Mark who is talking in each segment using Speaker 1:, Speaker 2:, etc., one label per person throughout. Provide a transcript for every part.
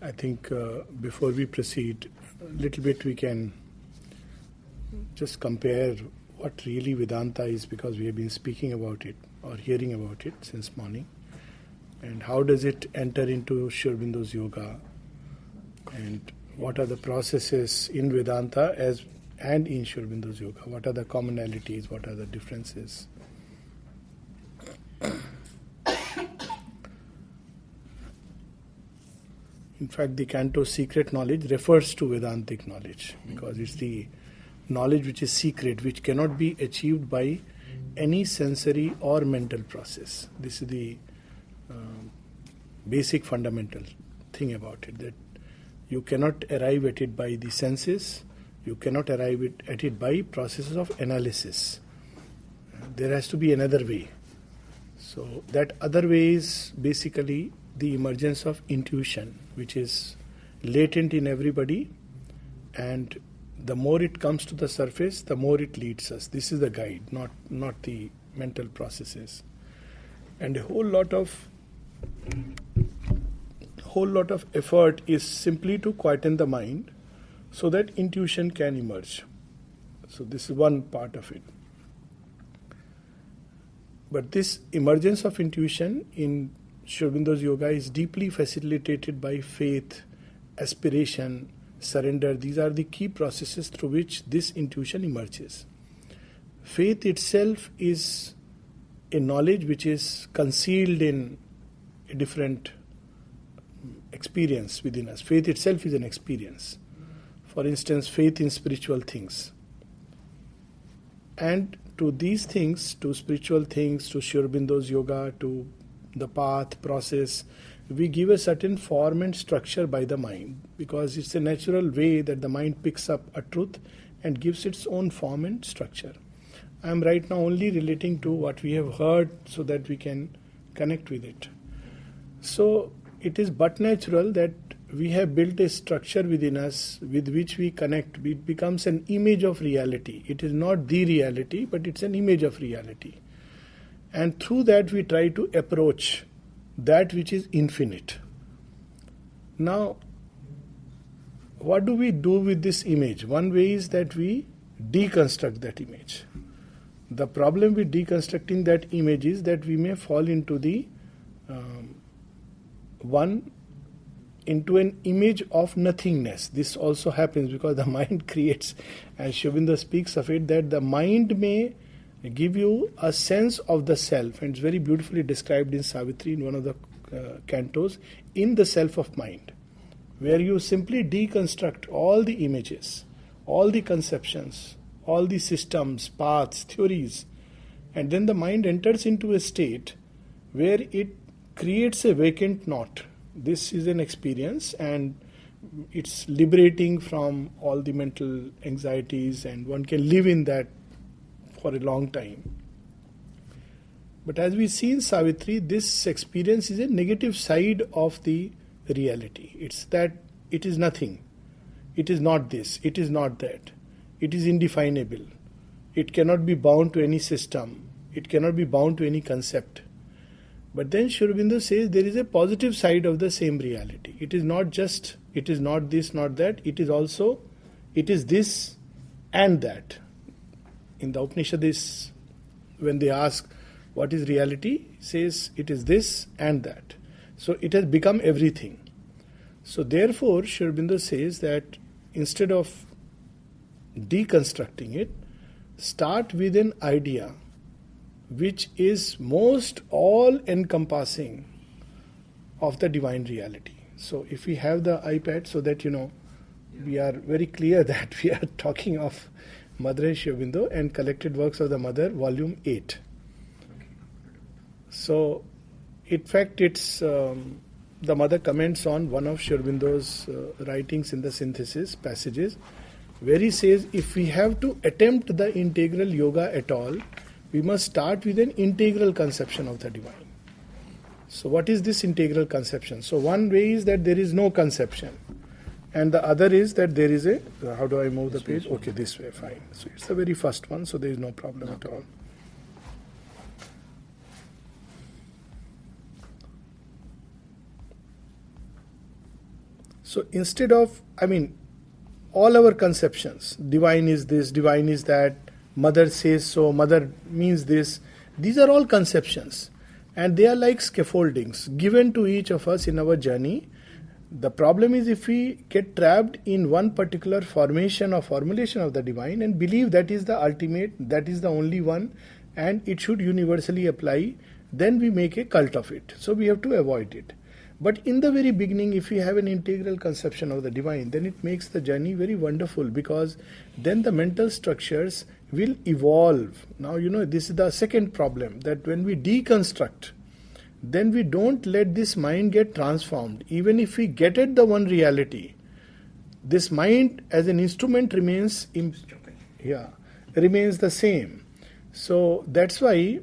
Speaker 1: I think before we proceed, a little bit we can just compare what really Vedanta is, because we have been speaking about it or hearing about it since morning. And how does it enter into Sri Aurobindo's yoga? And what are the processes in Vedanta and in Sri Aurobindo's yoga? What are the commonalities? What are the differences? In fact, the canto Secret Knowledge refers to Vedantic knowledge, because it's the knowledge which is secret, which cannot be achieved by any sensory or mental process. This is the basic fundamental thing about it, that you cannot arrive at it by the senses, you cannot arrive at it by processes of analysis. There has to be another way. So that other way is basically the emergence of intuition, which is latent in everybody, and the more it comes to the surface, the more it leads us. This is the guide, not the mental processes. And a whole lot of effort is simply to quieten the mind so that intuition can emerge. So this is one part of it. But this emergence of intuition in Sri Aurobindo's yoga is deeply facilitated by faith, aspiration, surrender. These are the key processes through which this intuition emerges. Faith itself is a knowledge which is concealed in a different experience within us. Faith itself is an experience. For instance, faith in spiritual things. And to these things, to spiritual things, to Sri Aurobindo's yoga, to the path, process, we give a certain form and structure by the mind, because it's a natural way that the mind picks up a truth and gives its own form and structure. I am right now only relating to what we have heard so that we can connect with it. So it is but natural that we have built a structure within us with which we connect. It becomes an image of reality. It is not the reality, but it's an image of reality. And through that we try to approach that which is infinite. Now, what do we do with this image? One way is that we deconstruct that image. The problem with deconstructing that image is that we may fall into into an image of nothingness. This also happens because the mind creates, as Sri Aurobindo speaks of it, that the mind may give you a sense of the self, and it's very beautifully described in Savitri in one of the cantos, in the self of mind, where you simply deconstruct all the images, all the conceptions, all the systems, paths, theories, and then the mind enters into a state where it creates a vacant knot. This is an experience, and it's liberating from all the mental anxieties, and one can live in that for a long time. But as we see in Savitri, this experience is a negative side of the reality. It's that it is nothing. It is not this. It is not that. It is indefinable. It cannot be bound to any system. It cannot be bound to any concept. But then Sri Aurobindo says there is a positive side of the same reality. It is not just, it is not this, not that. It is also, it is this and that. In the Upanishads, when they ask what is reality, it says it is this and that. So it has become everything. So therefore, Sri Aurobindo says that instead of deconstructing it, start with an idea which is most all-encompassing of the divine reality. So if we have the iPad, so that we are very clear that we are talking of Mother Sri Aurobindo and Collected Works of the Mother, Volume 8. So, in fact, it's the Mother comments on one of Sri Aurobindo's writings in the synthesis passages, where he says, if we have to attempt the integral yoga at all, we must start with an integral conception of the divine. So what is this integral conception? So one way is that there is no conception. And the other is that there is a... How do I move the page? Okay, this way, fine. So it's the very first one, so there is no problem at all. So instead of, all our conceptions, divine is this, divine is that, mother says so, mother means this, these are all conceptions. And they are like scaffoldings given to each of us in our journey. The problem is if we get trapped in one particular formation or formulation of the divine and believe that is the ultimate, that is the only one, and it should universally apply, then we make a cult of it. So we have to avoid it. But in the very beginning, if we have an integral conception of the divine, then it makes the journey very wonderful, because then the mental structures will evolve. Now, this is the second problem, that when we deconstruct, then we don't let this mind get transformed. Even if we get at the one reality, this mind as an instrument remains the same. So that's why,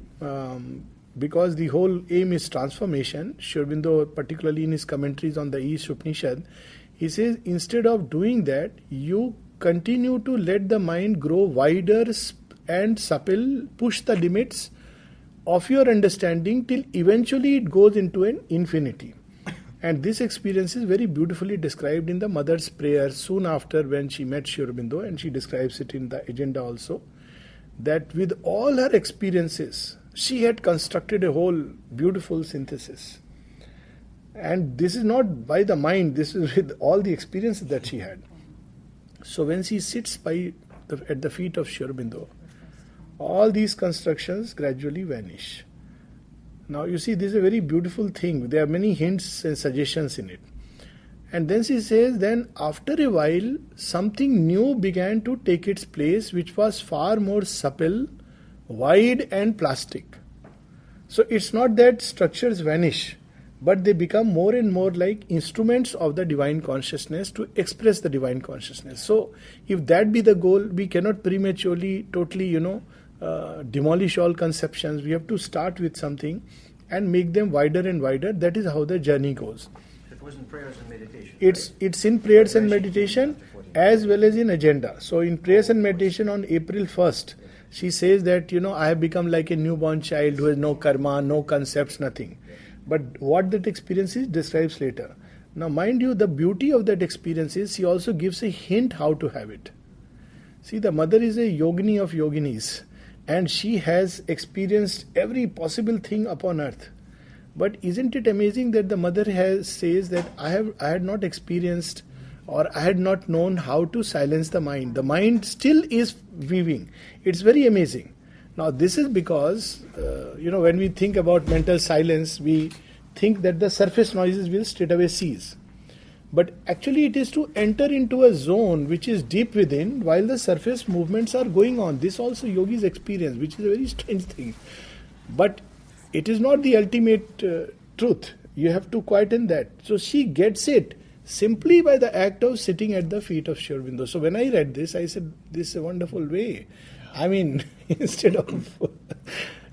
Speaker 1: because the whole aim is transformation, Sri Aurobindo, particularly in his commentaries on the East Upanishad, he says instead of doing that, you continue to let the mind grow wider and supple, push the limits of your understanding till eventually it goes into an infinity. And this experience is very beautifully described in the mother's prayer soon after when she met Sri Aurobindo, and she describes it in the agenda also, that with all her experiences, she had constructed a whole beautiful synthesis. And this is not by the mind, this is with all the experiences that she had. So when she sits at the feet of Sri Aurobindo, all these constructions gradually vanish. Now you see, this is a very beautiful thing. There are many hints and suggestions in it. And then she says, then after a while, something new began to take its place, which was far more supple, wide and plastic. So it's not that structures vanish, but they become more and more like instruments of the divine consciousness to express the divine consciousness. So if that be the goal, we cannot prematurely, totally, demolish all conceptions. We have to start with something and make them wider and wider. That is how the journey goes.
Speaker 2: It was in prayers and meditation.
Speaker 1: It's in prayers and meditation as well as in agenda. So in prayers and meditation on April 1st, she says that, I have become like a newborn child who has no karma, no concepts, nothing. But what that experience is describes later. Now mind you, the beauty of that experience is she also gives a hint how to have it. See, the mother is a yogini of yoginis, and she has experienced every possible thing upon earth. But isn't it amazing that the mother says that I had not experienced, or I had not known how to silence the mind. The mind still is weaving. It's very amazing. Now this is because, when we think about mental silence, we think that the surface noises will straight away cease. But actually it is to enter into a zone which is deep within while the surface movements are going on. This also yogis experience, which is a very strange thing. But it is not the ultimate truth. You have to quieten that. So she gets it simply by the act of sitting at the feet of Sri Aurobindo. So when I read this, I said, this is a wonderful way. Instead of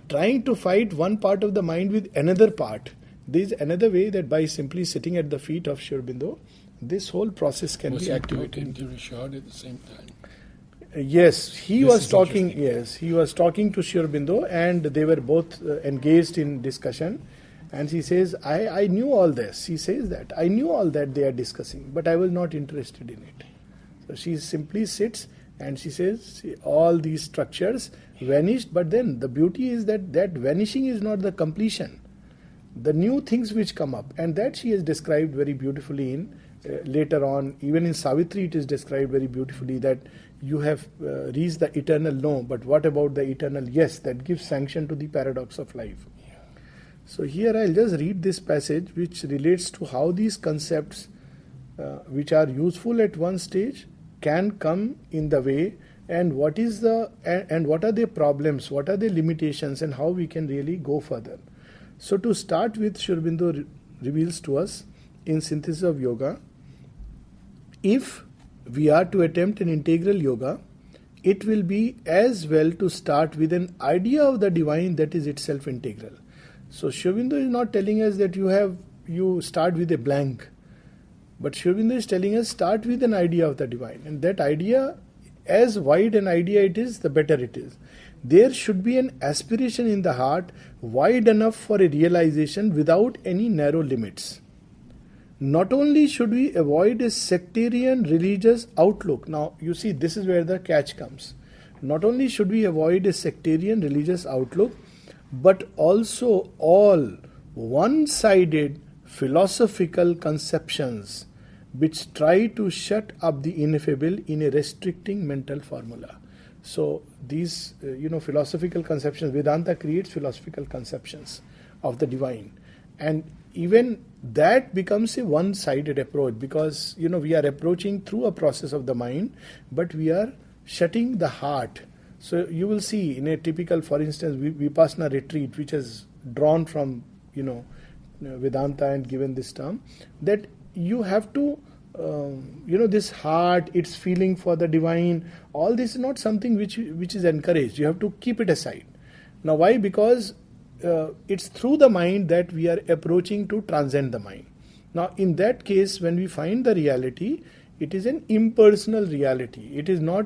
Speaker 1: trying to fight one part of the mind with another part, there is another way that by simply sitting at the feet of Sri Aurobindo, this whole process can be activated.
Speaker 3: To Richard at the same time.
Speaker 1: Yes, he was talking to Sri Aurobindo, and they were both engaged in discussion. And she says, I knew all this. She says that. I knew all that they are discussing, but I was not interested in it. So she simply sits and she says, all these structures vanished, but then the beauty is that vanishing is not the completion. The new things which come up, and that she has described very beautifully in later on. Even in Savitri it is described very beautifully that you have reached the eternal no, but what about the eternal yes? That gives sanction to the paradox of life. Yeah. So here I'll just read this passage which relates to how these concepts which are useful at one stage can come in the way, and what are the problems, what are the limitations, and how we can really go further. So to start with, Sri Aurobindo reveals to us in Synthesis of Yoga, if we are to attempt an integral yoga, it will be as well to start with an idea of the divine that is itself integral. So Sri Aurobindo is not telling us that you start with a blank, but Sri Aurobindo is telling us start with an idea of the divine, and that idea, as wide an idea it is, the better it is. There should be an aspiration in the heart wide enough for a realization without any narrow limits. Not only should we avoid a sectarian religious outlook. Now, you see, this is where the catch comes. Not only should we avoid a sectarian religious outlook, but also all one-sided philosophical conceptions which try to shut up the ineffable in a restricting mental formula. So these, philosophical conceptions, Vedanta creates philosophical conceptions of the divine. And even that becomes a one-sided approach because, we are approaching through a process of the mind, but we are shutting the heart. So you will see in a typical, for instance, Vipassana retreat, which is drawn from, Vedanta and given this term, that you have to, this heart, its feeling for the divine, all this is not something which is encouraged. You have to keep it aside. Now why? Because it's through the mind that we are approaching to transcend the mind. Now in that case, when we find the reality, it is an impersonal reality. It is not,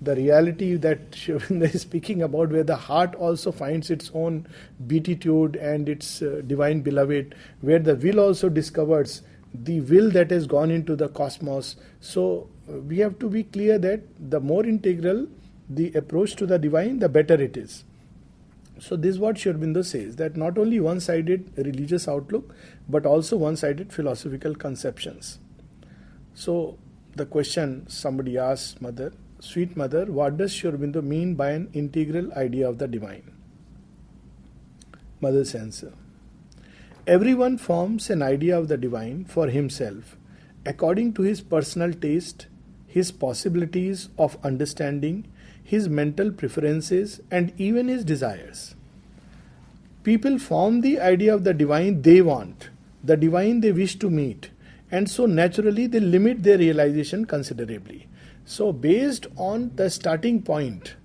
Speaker 1: the reality that Shivendra is speaking about, where the heart also finds its own beatitude and its divine beloved, where the will also discovers the will that has gone into the cosmos. So we have to be clear that the more integral the approach to the divine, the better it is. So this is what Aurobindo says, that not only one-sided religious outlook, but also one-sided philosophical conceptions. So the question somebody asks, Mother, Sweet Mother, what does Aurobindo mean by an integral idea of the divine? Mother's answer: everyone forms an idea of the divine for himself, according to his personal taste, his possibilities of understanding, his mental preferences, and even his desires. People form the idea of the divine they want, the divine they wish to meet, and so naturally they limit their realization considerably. So based on the starting point,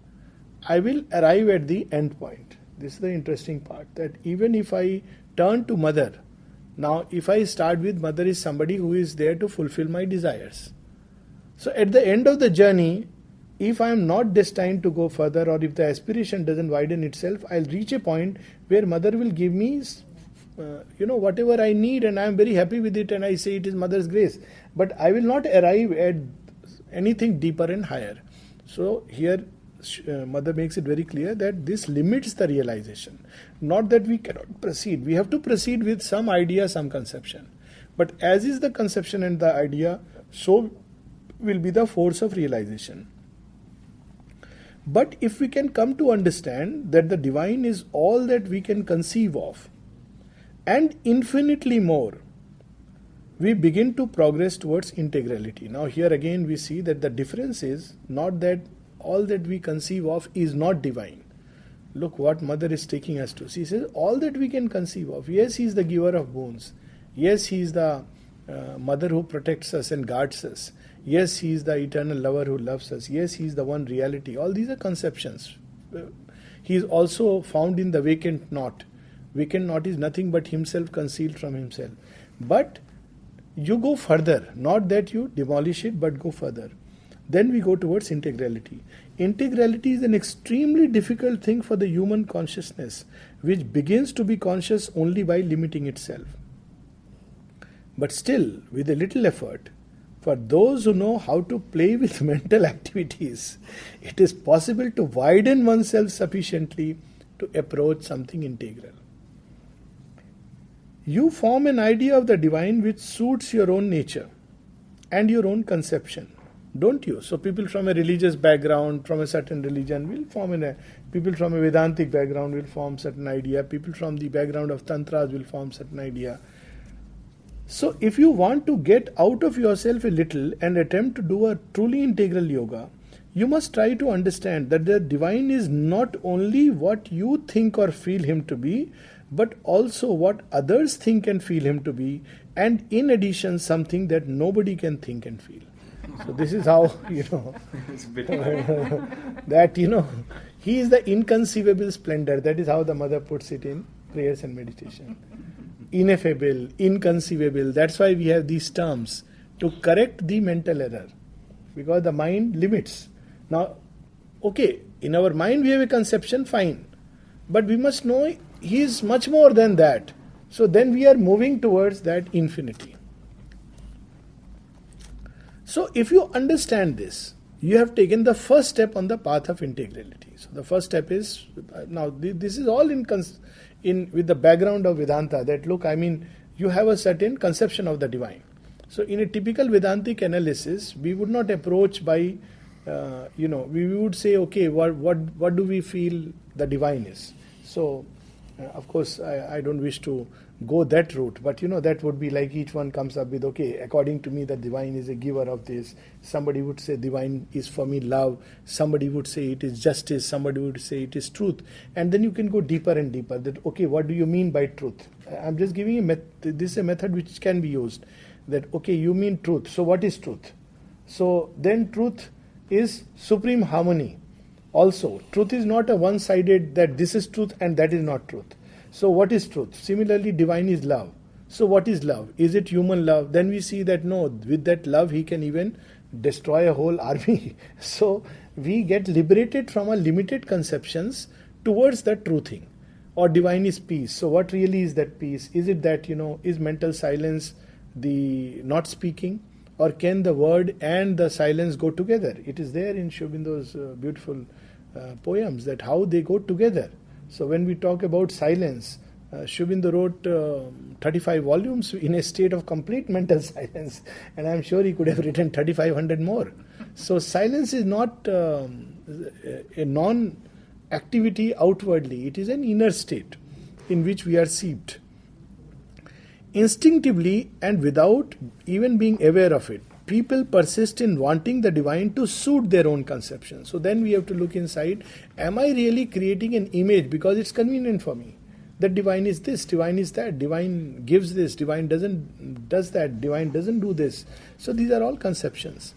Speaker 1: I will arrive at the end point. This is the interesting part, that even if I turn to Mother, now if I start with Mother is somebody who is there to fulfill my desires. So at the end of the journey, if I am not destined to go further, or if the aspiration doesn't widen itself, I'll reach a point where Mother will give me whatever I need, and I am very happy with it, and I say it is Mother's grace. But I will not arrive at anything deeper and higher. So here Mother makes it very clear that this limits the realization. Not that we cannot proceed. We have to proceed with some idea, some conception. But as is the conception and the idea, so will be the force of realization. But if we can come to understand that the divine is all that we can conceive of, and infinitely more, we begin to progress towards integrality. Now here again we see that the difference is not that all that we conceive of is not divine. Look what Mother is taking us to. She says all that we can conceive of. Yes, He is the giver of boons. Yes, He is the Mother who protects us and guards us. Yes, He is the eternal lover who loves us. Yes, He is the one reality. All these are conceptions. He is also found in the vacant knot. Vacant knot is nothing but Himself concealed from Himself. But you go further, not that you demolish it, but go further. Then we go towards integrality. Integrality is an extremely difficult thing for the human consciousness, which begins to be conscious only by limiting itself. But still, with a little effort, for those who know how to play with mental activities, it is possible to widen oneself sufficiently to approach something integral. You form an idea of the divine which suits your own nature and your own conception, don't you? So people from a religious background, from a certain religion, will form people from a Vedantic background will form certain idea, people from the background of Tantras will form certain idea. So if you want to get out of yourself a little and attempt to do a truly integral yoga, you must try to understand that the divine is not only what you think or feel Him to be, but also what others think and feel Him to be, and in addition something that nobody can think and feel. So this is how, that, He is the inconceivable splendor. That is how the Mother puts it in prayers and meditation. Ineffable, inconceivable. That's why we have these terms to correct the mental error, because the mind limits. Now, okay, in our mind we have a conception, fine, but we must know He is much more than that. So then we are moving towards that infinity. So if you understand this, you have taken the first step on the path of integrality. So the first step is, now this is all in with the background of Vedanta, that look, I mean, you have a certain conception of the divine. So in a typical Vedantic analysis, we would not approach by, we would say, okay, what do we feel the divine is? So, of course, I don't wish to go that route, but that would be like each one comes up with, okay, according to me the divine is a giver of this. Somebody would say divine is for me love, somebody would say it is justice, somebody would say it is truth, and then you can go deeper and deeper, that okay, what do you mean by truth? I'm just giving you this is a method which can be used, that okay, you mean truth, so what is truth? So then truth is supreme harmony. Also, truth is not a one-sided that this is truth and that is not truth. So what is truth? Similarly, divine is love. So what is love? Is it human love? Then we see that no, with that love he can even destroy a whole army. So we get liberated from our limited conceptions towards the true thing. Or divine is peace. So what really is that peace? Is it that, is mental silence the not speaking? Or can the word and the silence go together? It is there in Aurobindo's beautiful poems, that how they go together. So when we talk about silence, Aurobindo wrote 35 volumes in a state of complete mental silence, and I'm sure he could have written 3,500 more. So silence is not a non-activity outwardly, it is an inner state in which we are seeped. Instinctively and without even being aware of it, people persist in wanting the divine to suit their own conception. So then we have to look inside, am I really creating an image because it's convenient for me? That divine is this, divine is that, divine gives this, divine does that, divine doesn't do this. So these are all conceptions.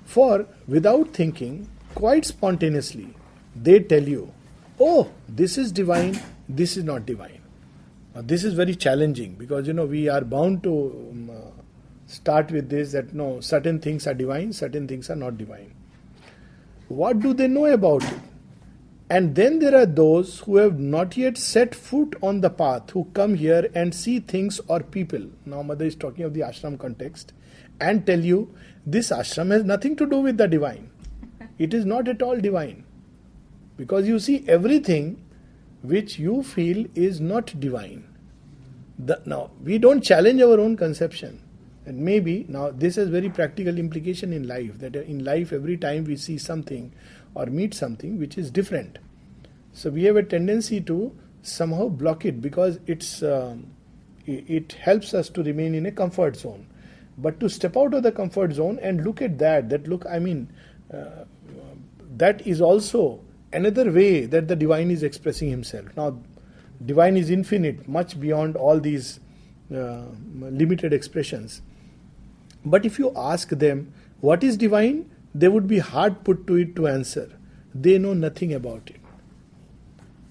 Speaker 1: For without thinking, quite spontaneously, they tell you, oh, this is divine, this is not divine. Now, this is very challenging because we are bound to start with this, that no, certain things are divine, certain things are not divine. What do they know about it? And then there are those who have not yet set foot on the path, who come here and see things or people. Now Mother is talking of the ashram context, and tell you, this ashram has nothing to do with the divine. It is not at all divine. Because you see, everything which you feel is not divine. Now, we don't challenge our own conception. And maybe, now this has very practical implication in life, that in life every time we see something or meet something which is different. So we have a tendency to somehow block it because it helps us to remain in a comfort zone. But to step out of the comfort zone and look at that is also another way that the divine is expressing himself. Now, divine is infinite, much beyond all these limited expressions. But if you ask them, what is divine? They would be hard put to it to answer. They know nothing about it.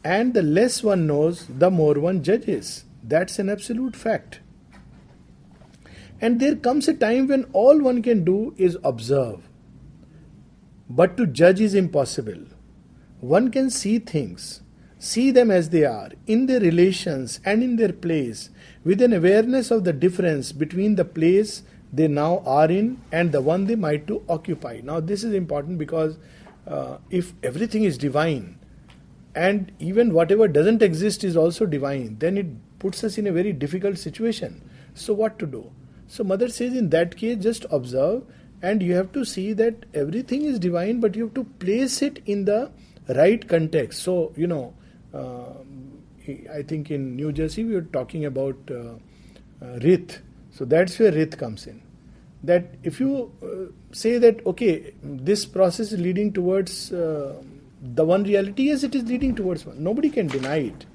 Speaker 1: And the less one knows, the more one judges. That's an absolute fact. And there comes a time when all one can do is observe. But to judge is impossible. One can see things, see them as they are, in their relations and in their place, with an awareness of the difference between the place they now are in and the one they might to occupy. Now this is important because if everything is divine and even whatever doesn't exist is also divine, then it puts us in a very difficult situation. So what to do? So Mother says, in that case, just observe, and you have to see that everything is divine, but you have to place it in the right context. So, I think in New Jersey we were talking about Rith. So that's where Rith comes in. That if you say that, okay, this process is leading towards the one reality, yes, it is leading towards one. Nobody can deny it.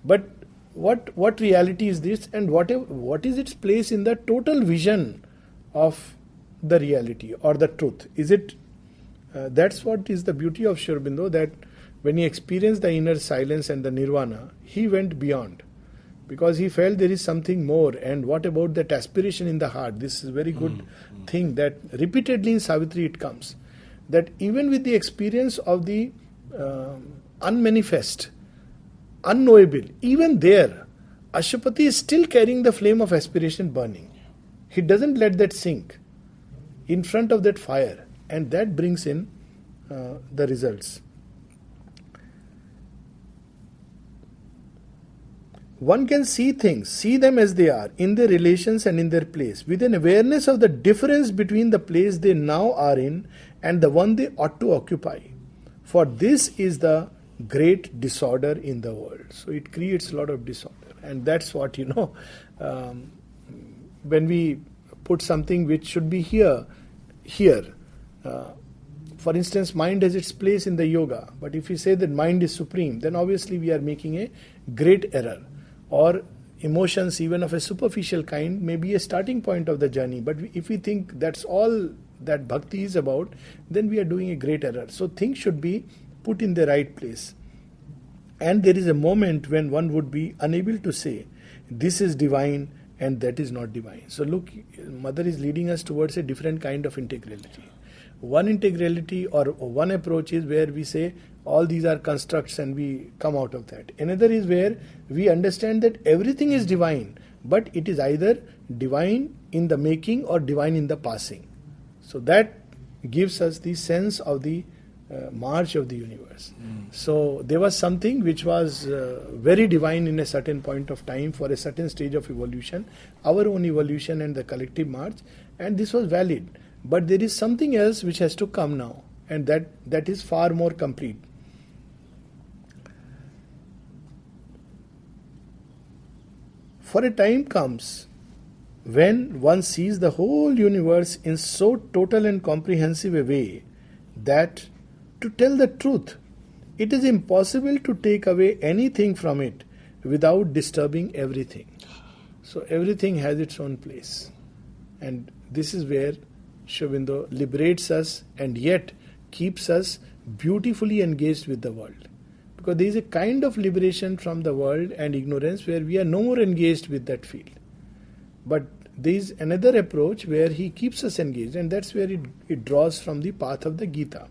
Speaker 1: But what reality is this, and what is its place in the total vision of the reality or the truth? Is it that's what is the beauty of Aurobindo, that when he experienced the inner silence and the nirvana, he went beyond, because he felt there is something more. And what about that aspiration in the heart? This is a very good thing that repeatedly in Savitri it comes, that even with the experience of the unmanifest, unknowable, even there, Ashwapati is still carrying the flame of aspiration burning. He doesn't let that sink in front of that fire, and that brings in the results. One can see things, see them as they are, in their relations and in their place, with an awareness of the difference between the place they now are in and the one they ought to occupy. For this is the great disorder in the world. So it creates a lot of disorder. And that's what, when we put something which should be here. For instance, mind has its place in the yoga. But if we say that mind is supreme, then obviously we are making a great error. Or emotions, even of a superficial kind, may be a starting point of the journey. But if we think that's all that bhakti is about, then we are doing a great error. So things should be put in the right place. And there is a moment when one would be unable to say, this is divine and that is not divine. So look, Mother is leading us towards a different kind of integrality. One integrality or one approach is where we say all these are constructs and we come out of that. Another is where we understand that everything is divine, but it is either divine in the making or divine in the passing. So that gives us the sense of the march of the universe. So there was something which was very divine in a certain point of time for a certain stage of evolution, our own evolution and the collective march, and this was valid. But there is something else which has to come now, and that is far more complete. For a time comes when one sees the whole universe in so total and comprehensive a way that, to tell the truth, it is impossible to take away anything from it without disturbing everything. So everything has its own place. And this is where Aurobindo liberates us and yet keeps us beautifully engaged with the world. Because there is a kind of liberation from the world and ignorance where we are no more engaged with that field. But there is another approach where he keeps us engaged, and that's where it draws from the path of the Gita.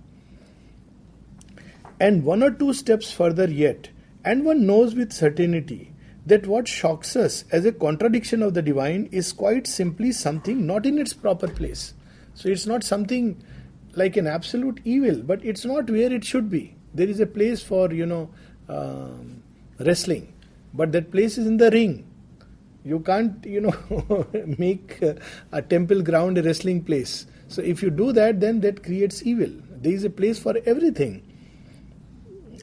Speaker 1: And one or two steps further yet, and one knows with certainty that what shocks us as a contradiction of the divine is quite simply something not in its proper place. So it's not something like an absolute evil, but it's not where it should be. There is a place for, wrestling, but that place is in the ring. You can't, make a temple ground a wrestling place. So if you do that, then that creates evil. There is a place for everything.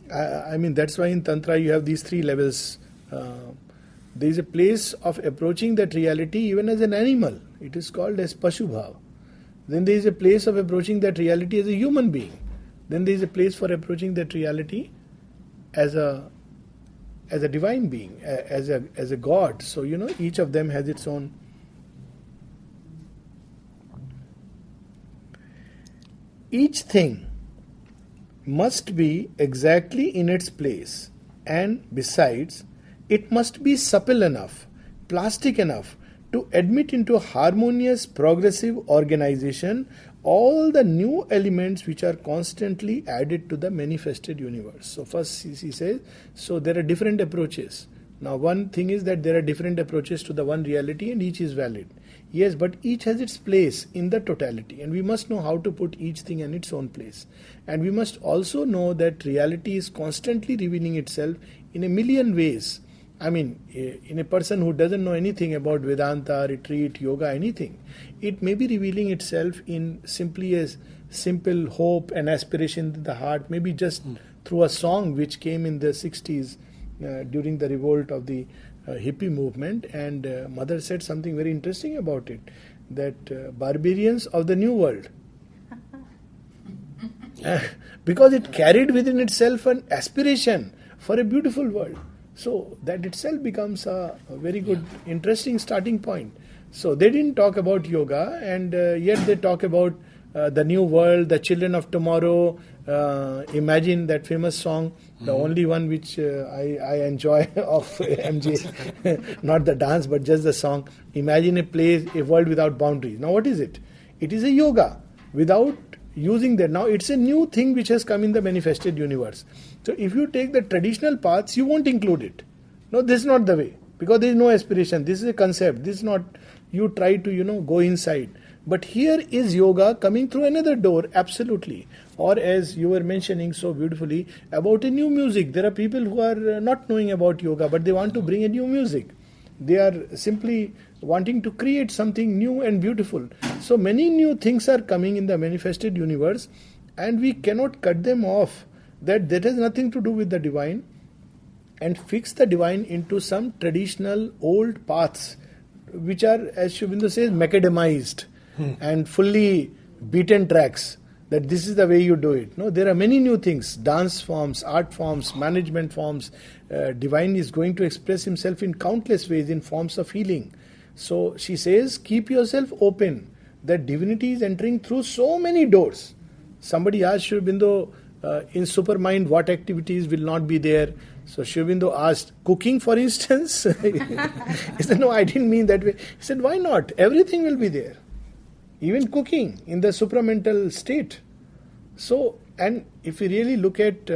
Speaker 1: That's why in Tantra you have these three levels. There is a place of approaching that reality even as an animal. It is called as Pashubhav. Then there is a place of approaching that reality as a human being. Then there is a place for approaching that reality as a divine being, as a God. So, each of them has its own. Each thing must be exactly in its place, and besides, it must be supple enough, plastic enough to admit into harmonious progressive organization all the new elements which are constantly added to the manifested universe. So first he says, so there are different approaches. Now one thing is that there are different approaches to the one reality and each is valid. Yes, but each has its place in the totality, and we must know how to put each thing in its own place. And we must also know that reality is constantly revealing itself in a million ways. In a person who doesn't know anything about Vedanta, retreat, yoga, anything, it may be revealing itself in simply as simple hope and aspiration in the heart, maybe just through a song which came in the 60s during the revolt of the hippie movement. And Mother said something very interesting about it, that barbarians of the New World, because it carried within itself an aspiration for a beautiful world. So that itself becomes a very good, interesting starting point. So they didn't talk about yoga, and yet they talk about the new world, the children of tomorrow. Imagine that famous song, the only one which I enjoy of MJ, not the dance but just the song. Imagine a world without boundaries. Now what is it? It is a yoga without using that. Now it's a new thing which has come in the manifested universe. So if you take the traditional paths, you won't include it. No, this is not the way. because there is no aspiration. This is a concept. This is not, you try to, go inside. But here is yoga coming through another door, absolutely. Or as you were mentioning so beautifully about a new music. There are people who are not knowing about yoga, but they want to bring a new music. They are simply wanting to create something new and beautiful. So many new things are coming in the manifested universe, and we cannot cut them off. That has nothing to do with the divine, and fix the divine into some traditional old paths, which are, as Aurobindo says, macadamized and fully beaten tracks, that this is the way you do it. No, there are many new things, dance forms, art forms, management forms. Divine is going to express himself in countless ways, in forms of healing. So she says, keep yourself open, that divinity is entering through so many doors. Somebody asked Aurobindo, in Supermind, what activities will not be there? So Aurobindo asked, cooking for instance? He said, no, I didn't mean that way. He said, why not? Everything will be there. Even cooking in the supramental state. So, and if we really look at,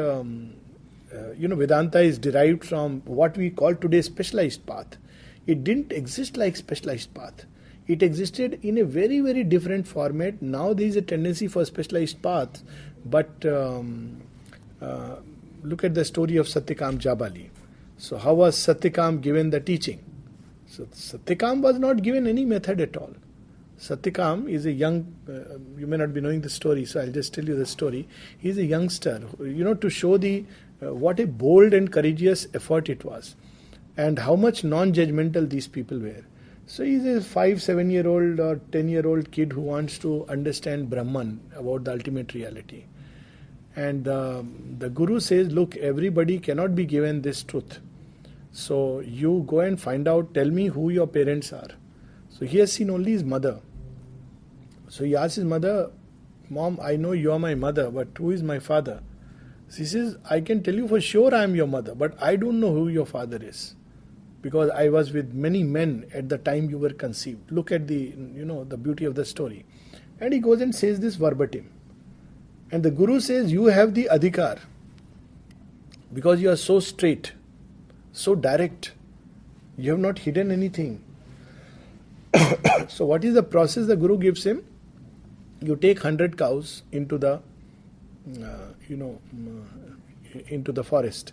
Speaker 1: Vedanta is derived from what we call today specialized path. It didn't exist like specialized path. It existed in a very, very different format. Now there is a tendency for specialized paths. But look at the story of Satyakam Jabali. So how was Satyakam given the teaching? So Satyakam was not given any method at all. Satyakam is a young, you may not be knowing the story, so I'll just tell you the story. He is a youngster, to show what a bold and courageous effort it was, and how much non-judgmental these people were. So he's a 5-7-year-old or 10-year-old kid who wants to understand Brahman, about the ultimate reality. And the Guru says, look, everybody cannot be given this truth. So you go and find out, tell me who your parents are. So he has seen only his mother. So he asks his mother, Mom, I know you are my mother, but who is my father? She says, I can tell you for sure I am your mother, but I don't know who your father is, because I was with many men at the time you were conceived. Look at the beauty of the story. And he goes and says this verbatim. And the Guru says, you have the adhikar, because you are so straight, so direct. You have not hidden anything. So what is the process the Guru gives him? You take 100 cows into the forest,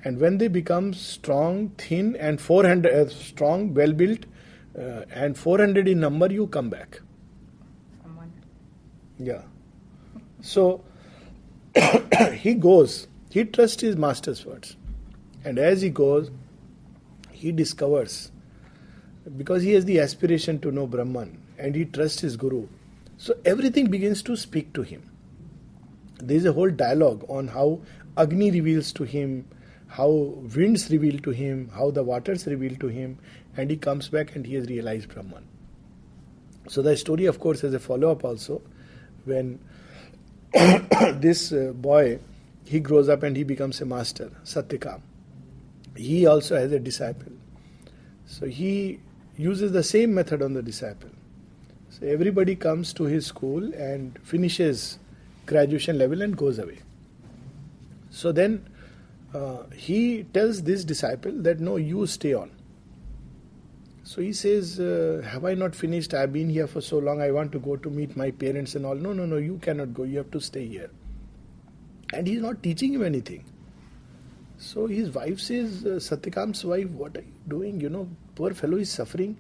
Speaker 1: and when they become strong, thin, and 400 strong, well built, and 400 in number, you come back. Yeah. So he goes. He trusts his master's words, and as he goes, he discovers, because he has the aspiration to know Brahman, and he trusts his Guru. So everything begins to speak to him. There is a whole dialogue on how Agni reveals to him, how winds reveal to him, how the waters reveal to him, and he comes back and he has realized Brahman. So the story, of course, has a follow-up also, when this boy, he grows up and he becomes a master, Satyakam. He also has a disciple. So he uses the same method on the disciple. So everybody comes to his school and finishes graduation level and goes away. So then he tells this disciple that no, you stay on. So he says, have I not finished? I have been here for so long. I want to go to meet my parents and all. No, you cannot go. You have to stay here. And he's not teaching him anything. So his wife says, Satyakam's wife, what are you doing? Poor fellow is suffering.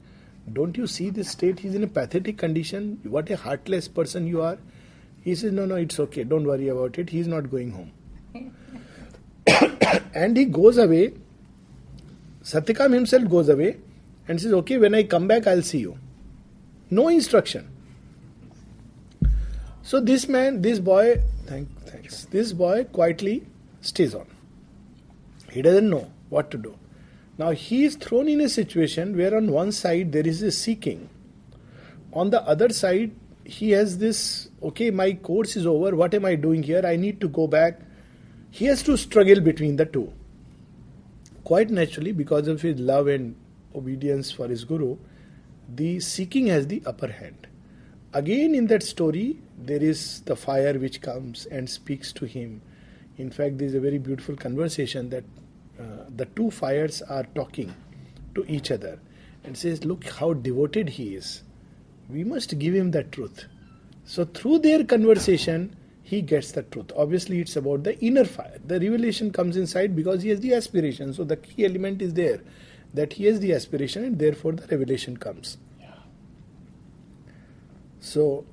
Speaker 1: Don't you see this state? He's in a pathetic condition. What a heartless person you are. He says, no, it's okay. Don't worry about it. He's not going home. And he goes away. Satyakam himself goes away and says, okay, when I come back, I'll see you. No instruction. So this boy quietly stays on. He doesn't know what to do. Now he is thrown in a situation where on one side there is a seeking. On the other side, he has this, okay, my course is over, what am I doing here? I need to go back. He has to struggle between the two. Quite naturally, because of his love and obedience for his Guru, the seeking has the upper hand. Again in that story, there is the fire which comes and speaks to him. In fact, there is a very beautiful conversation that the two fires are talking. to each other and says, look how devoted he is. We must give him that truth. So through their conversation, he gets the truth. Obviously, it's about the inner fire. The revelation comes inside because he has the aspiration. So the key element is there, that he has the aspiration and therefore the revelation comes. Yeah. So,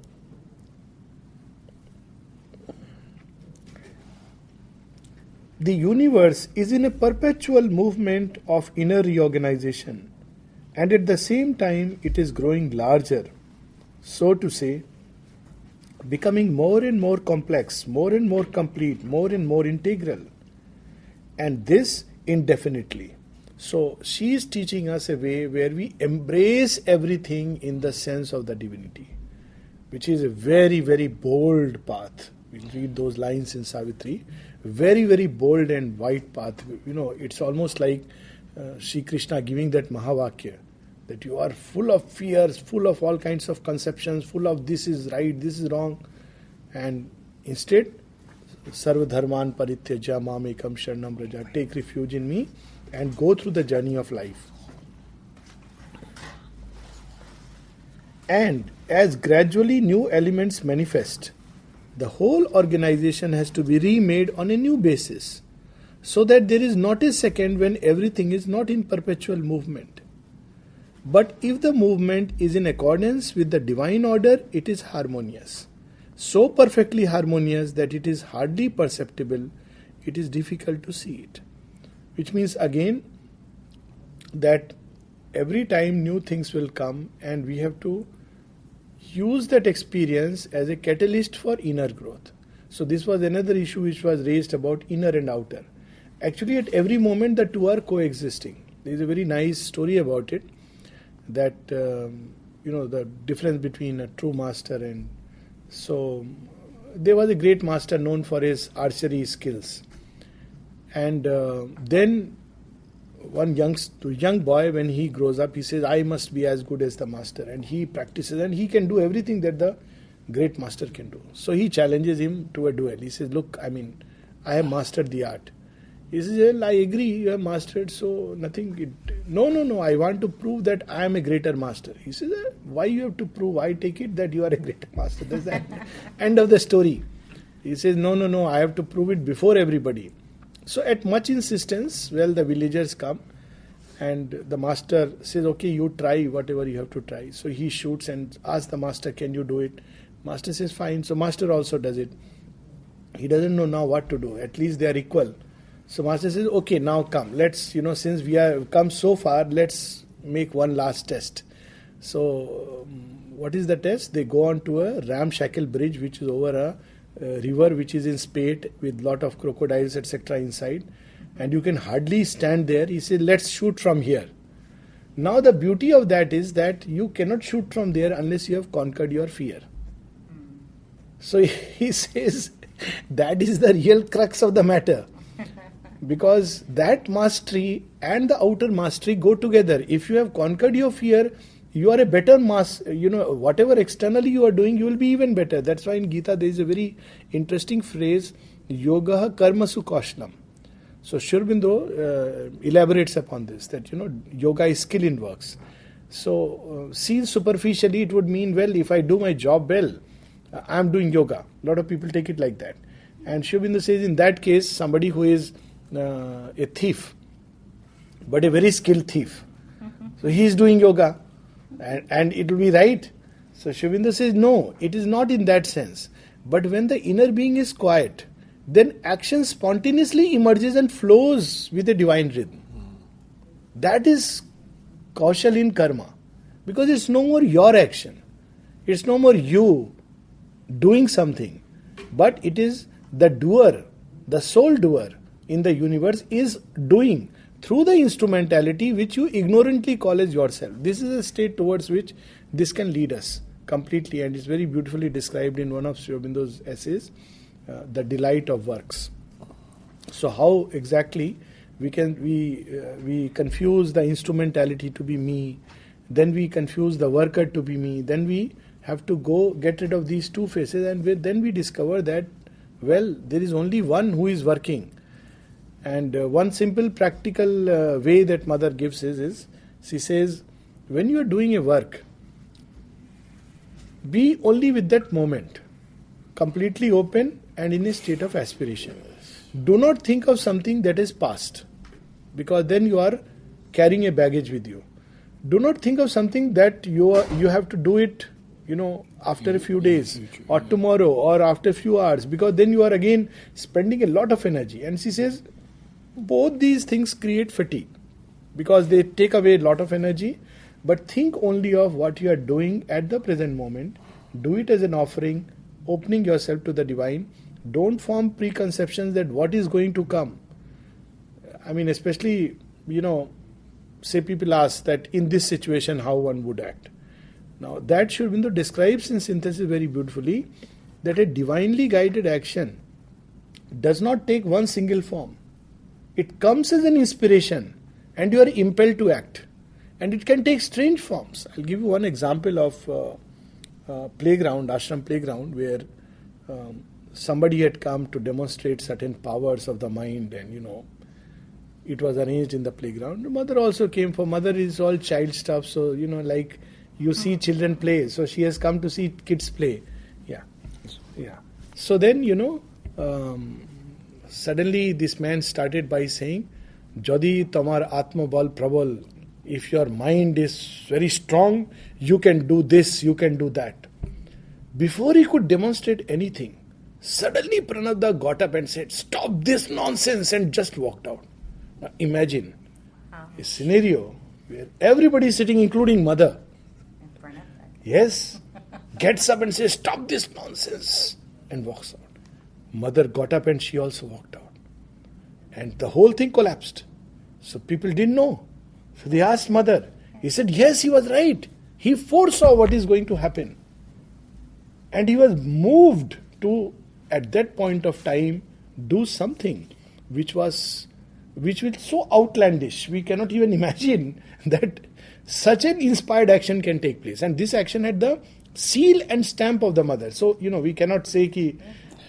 Speaker 1: the universe is in a perpetual movement of inner reorganization, and at the same time it is growing larger, so to say, becoming more and more complex, more and more complete, more and more integral, and this indefinitely. So she is teaching us a way where we embrace everything in the sense of the divinity, which is a very, very bold path. We'll read those lines in Savitri. Very, very bold and wide path. It's almost like Sri Krishna giving that Mahavakya, that you are full of fears, full of all kinds of conceptions, full of this is right, this is wrong. And instead, Sarva Dharman Parityaja Mamekam Sharanam Braja, take refuge in me and go through the journey of life. And as gradually new elements manifest, the whole organization has to be remade on a new basis, so that there is not a second when everything is not in perpetual movement. But if the movement is in accordance with the divine order, it is harmonious. So perfectly harmonious that it is hardly perceptible, it is difficult to see it. Which means again that every time new things will come and we have to use that experience as a catalyst for inner growth. So this was another issue which was raised about inner and outer. Actually, at every moment the two are coexisting. There is a very nice story about it, that the difference between a true master and so there was a great master known for his archery skills, and then one young boy, when he grows up, he says, I must be as good as the master, and he practices and he can do everything that the great master can do. So he challenges him to a duel. He says, look, I have mastered the art. He says, well, I agree, you have mastered, so nothing. No, I want to prove that I am a greater master. He says, why you have to prove? I take it that you are a greater master. That's the end of the story. He says, no, I have to prove it before everybody. So at much insistence, the villagers come and the master says, okay, you try whatever you have to try. So he shoots and asks the master, can you do it? Master says, fine. So master also does it. He doesn't know now what to do. At least they are equal. So master says, okay, now come. Let's, since we have come so far, let's make one last test. So what is the test? They go on to a ramshackle bridge which is over a river which is in spate with lot of crocodiles etc. inside, and you can hardly stand there. He said, let's shoot from here. Now the beauty of that is that you cannot shoot from there unless you have conquered your fear. So he says that is the real crux of the matter, because that mastery and the outer mastery go together. If you have conquered your fear, you are a better master. Whatever externally you are doing, you will be even better. That's why in Gita there is a very interesting phrase, yoga karmasu kaushlam. So Sri Aurobindo elaborates upon this, that yoga is skill in works. So seen superficially it would mean, well, if I do my job well, I am doing yoga. A lot of people take it like that. And Sri Aurobindo says, in that case, somebody who is a thief, but a very skilled thief, so he is doing yoga. And it will be right. So Sri Aurobindo says, no, it is not in that sense. But when the inner being is quiet, then action spontaneously emerges and flows with a divine rhythm. That is kaushal in karma. Because it's no more your action. It's no more you doing something. But it is the doer, the sole doer in the universe is doing through the instrumentality which you ignorantly call as yourself. This is a state towards which this can lead us completely, and it's very beautifully described in one of Sri Aurobindo's essays, The Delight of Works. So how exactly we confuse the instrumentality to be me, then we confuse the worker to be me, then we have to go get rid of these two faces, and then we discover that, there is only one who is working. And one simple practical way that Mother gives is She says, when you are doing a work, be only with that moment, completely open and in a state of aspiration. Do not think of something that is past, because then you are carrying a baggage with you. Do not think of something that you have to do it, after a few days or tomorrow or after a few hours, because then you are again spending a lot of energy. And she says, both these things create fatigue because they take away a lot of energy. But think only of what you are doing at the present moment. Do it as an offering, opening yourself to the divine. Don't form preconceptions that what is going to come. I mean, especially, say people ask that in this situation how one would act. Now that Sri Aurobindo describes in synthesis very beautifully that a divinely guided action does not take one single form. It comes as an inspiration and you are impelled to act. And it can take strange forms. I'll give you one example of playground, ashram playground, where somebody had come to demonstrate certain powers of the mind, and it was arranged in the playground. The mother also came, for mother is all child stuff, so like you see children play, so she has come to see kids play. Yeah. So then suddenly this man started by saying, Jadi tamar atma bal prabal, if your mind is very strong, you can do this, you can do that. Before he could demonstrate anything, suddenly Pranabda got up and said, stop this nonsense, and just walked out. Now imagine a scenario where everybody is sitting, including mother. Yes, gets up and says, stop this nonsense, and walks out. Mother got up and she also walked out. And the whole thing collapsed. So people didn't know. So they asked mother. He said, yes, he was right. He foresaw what is going to happen. And he was moved to, at that point of time, do something which was so outlandish. We cannot even imagine that such an inspired action can take place. And this action had the seal and stamp of the mother. So, we cannot say ki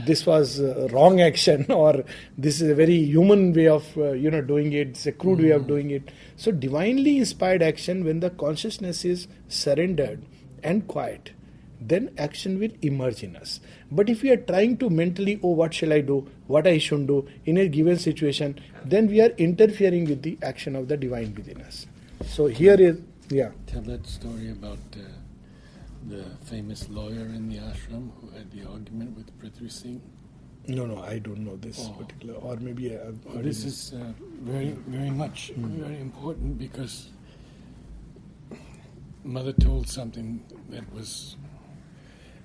Speaker 1: this was wrong action or this is a very human way of doing it, it's a crude way of doing it. So divinely inspired action, when the consciousness is surrendered and quiet, then action will emerge in us. But if we are trying to mentally, what shall I do, what I shouldn't do in a given situation, then we are interfering with the action of the divine within us. So here is,
Speaker 3: Tell that story about the famous lawyer in the ashram who had the argument with Prithvi Singh.
Speaker 1: No, I don't know this particular, or maybe
Speaker 3: this is very, very much very important, because Mother told something that was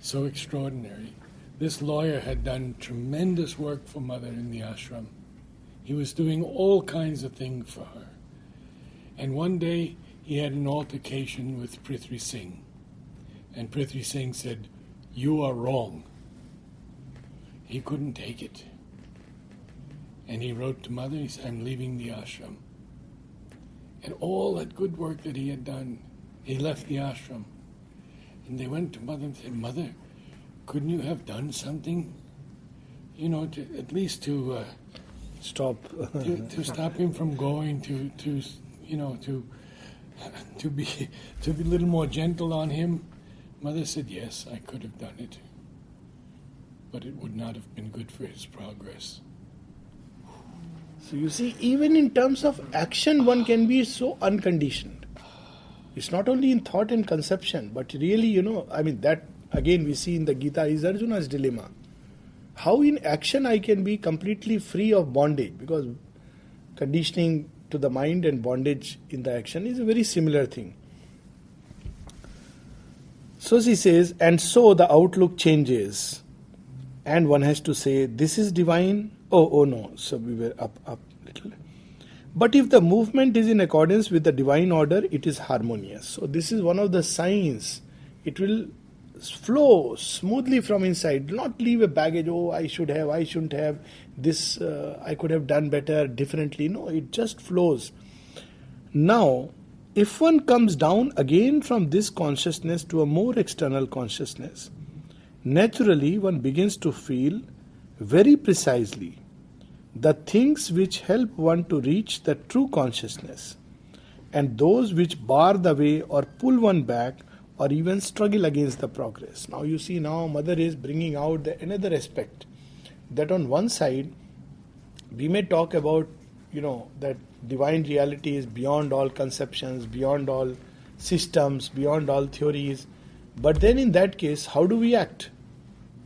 Speaker 3: so extraordinary. This lawyer had done tremendous work for Mother in the ashram. He was doing all kinds of things for her. And one day he had an altercation with Prithvi Singh. And Prithvi Singh said, you are wrong. He couldn't take it. And he wrote to Mother, he said, I'm leaving the ashram. And all that good work that he had done, he left the ashram. And they went to Mother and said, Mother, couldn't you have done something? To, at least to
Speaker 1: stop
Speaker 3: to stop him from going, to be a little more gentle on him. Mother said, yes, I could have done it, but it would not have been good for his progress.
Speaker 1: So you see, even in terms of action, one can be so unconditioned. It's not only in thought and conception, but really, that again we see in the Gita is Arjuna's dilemma. How in action I can be completely free of bondage, because conditioning to the mind and bondage in the action is a very similar thing. So she says, and so the outlook changes, and one has to say, this is divine. Oh no, so we were up little. But if the movement is in accordance with the divine order, it is harmonious. So this is one of the signs. It will flow smoothly from inside, not leave a baggage, I should have, I shouldn't have, this I could have done better, differently. No, it just flows. Now, if one comes down again from this consciousness to a more external consciousness, naturally one begins to feel very precisely the things which help one to reach the true consciousness. and those which bar the way or pull one back or even struggle against the progress. Now you see, now Mother is bringing out another aspect, that on one side we may talk about, that divine reality is beyond all conceptions, beyond all systems, beyond all theories. But then in that case, how do we act?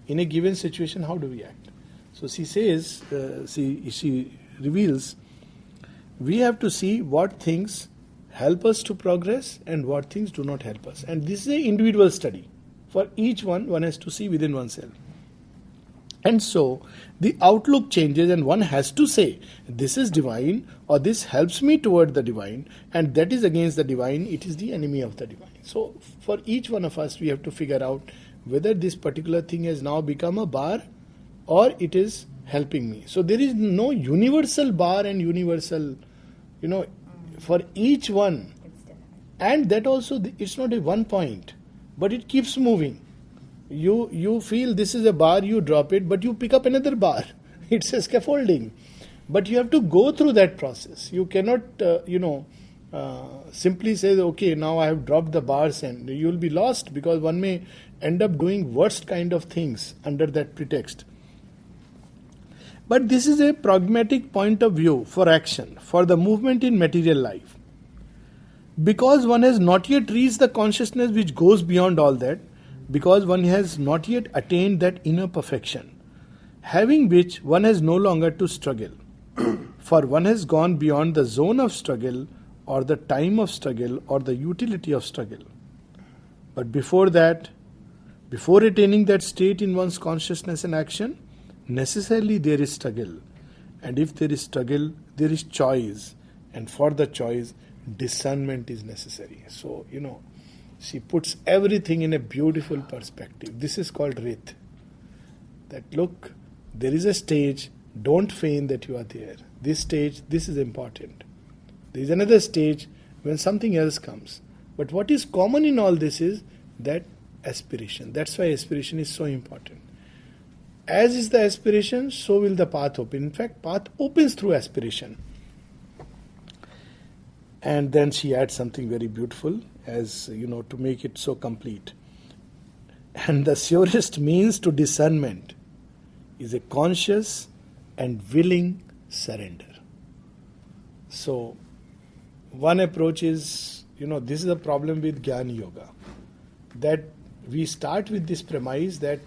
Speaker 1: In a given situation, how do we act? So she says, she reveals, we have to see what things help us to progress and what things do not help us. And this is an individual study. For each one has to see within oneself. And so the outlook changes and one has to say, this is divine or this helps me toward the divine, and that is against the divine, it is the enemy of the divine. So for each one of us we have to figure out whether this particular thing has now become a bar or it is helping me. So there is no universal bar and universal, for each one. And that also, it's not a one point, but it keeps moving. You feel this is a bar, you drop it, but you pick up another bar. It's a scaffolding. But you have to go through that process. You cannot, simply say, okay, now I have dropped the bars, and you will be lost, because one may end up doing worst kind of things under that pretext. But this is a pragmatic point of view for action, for the movement in material life. Because one has not yet reached the consciousness which goes beyond all that, because one has not yet attained that inner perfection, having which one has no longer to struggle. For one has gone beyond the zone of struggle, or the time of struggle, or the utility of struggle. But before that, before attaining that state in one's consciousness and action, necessarily there is struggle. And if there is struggle, there is choice. And for the choice, discernment is necessary. So, she puts everything in a beautiful perspective. This is called Rit. That look, there is a stage, don't feign that you are there. This stage, this is important. There is another stage when something else comes. But what is common in all this is that aspiration. That's why aspiration is so important. As is the aspiration, so will the path open. In fact, path opens through aspiration. And then she adds something very beautiful, as to make it so complete. And the surest means to discernment is a conscious and willing surrender. So, one approach is, this is a problem with Jnana Yoga, that we start with this premise that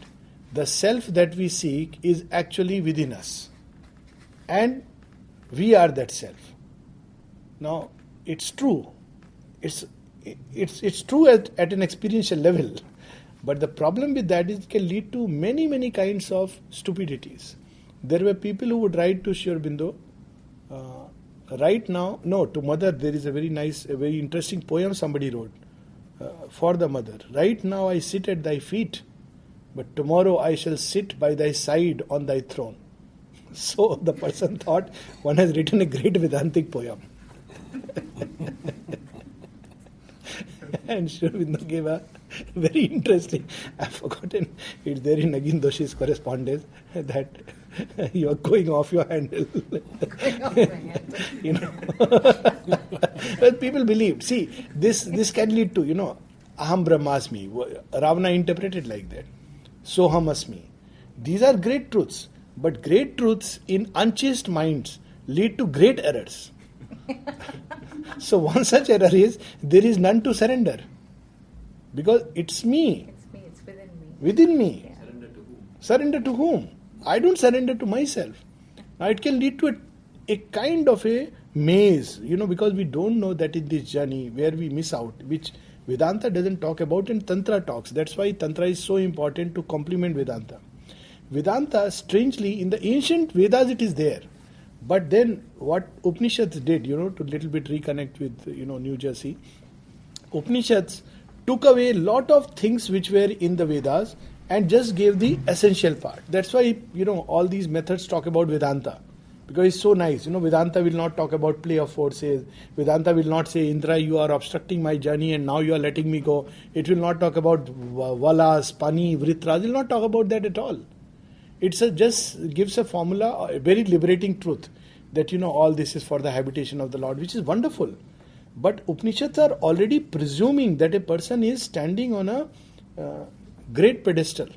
Speaker 1: the self that we seek is actually within us, and we are that self. Now, it's true. It's true at an experiential level, but the problem with that is it can lead to many, many kinds of stupidities. There were people who would write to Sri Aurobindo, to Mother, there is a very nice, a very interesting poem somebody wrote for the Mother. Right now I sit at thy feet, but tomorrow I shall sit by thy side on thy throne. So the person thought one has written a great Vedantic poem. And Sri Aurobindo gave a very interesting, I've forgotten, it's there in Nagin Doshi's correspondence, that you are going off your handle. But people believed. See, this can lead to, Aham Brahmasmi. Ravana interpreted like that. Soham Asmi. These are great truths. But great truths in unchaste minds lead to great errors. So one such error is, there is none to surrender. Because it's me.
Speaker 4: It's me, it's within me.
Speaker 1: Within me.
Speaker 4: Yeah.
Speaker 2: Surrender to whom?
Speaker 1: Surrender to whom? I don't surrender to myself. Now it can lead to a kind of a maze, because we don't know that in this journey where we miss out, which Vedanta doesn't talk about and Tantra talks. That's why Tantra is so important to complement Vedanta. Vedanta, strangely, in the ancient Vedas it is there. But then what Upanishads did, to little bit reconnect with, New Jersey, Upanishads took away a lot of things which were in the Vedas and just gave the essential part. That's why, all these methods talk about Vedanta. Because it's so nice. Vedanta will not talk about play of forces. Vedanta will not say, Indra, you are obstructing my journey and now you are letting me go. It will not talk about Valas, Pani, Vritras. It will not talk about that at all. It just gives a formula, a very liberating truth, that all this is for the habitation of the Lord, which is wonderful. But Upanishads are already presuming that a person is standing on a great pedestal.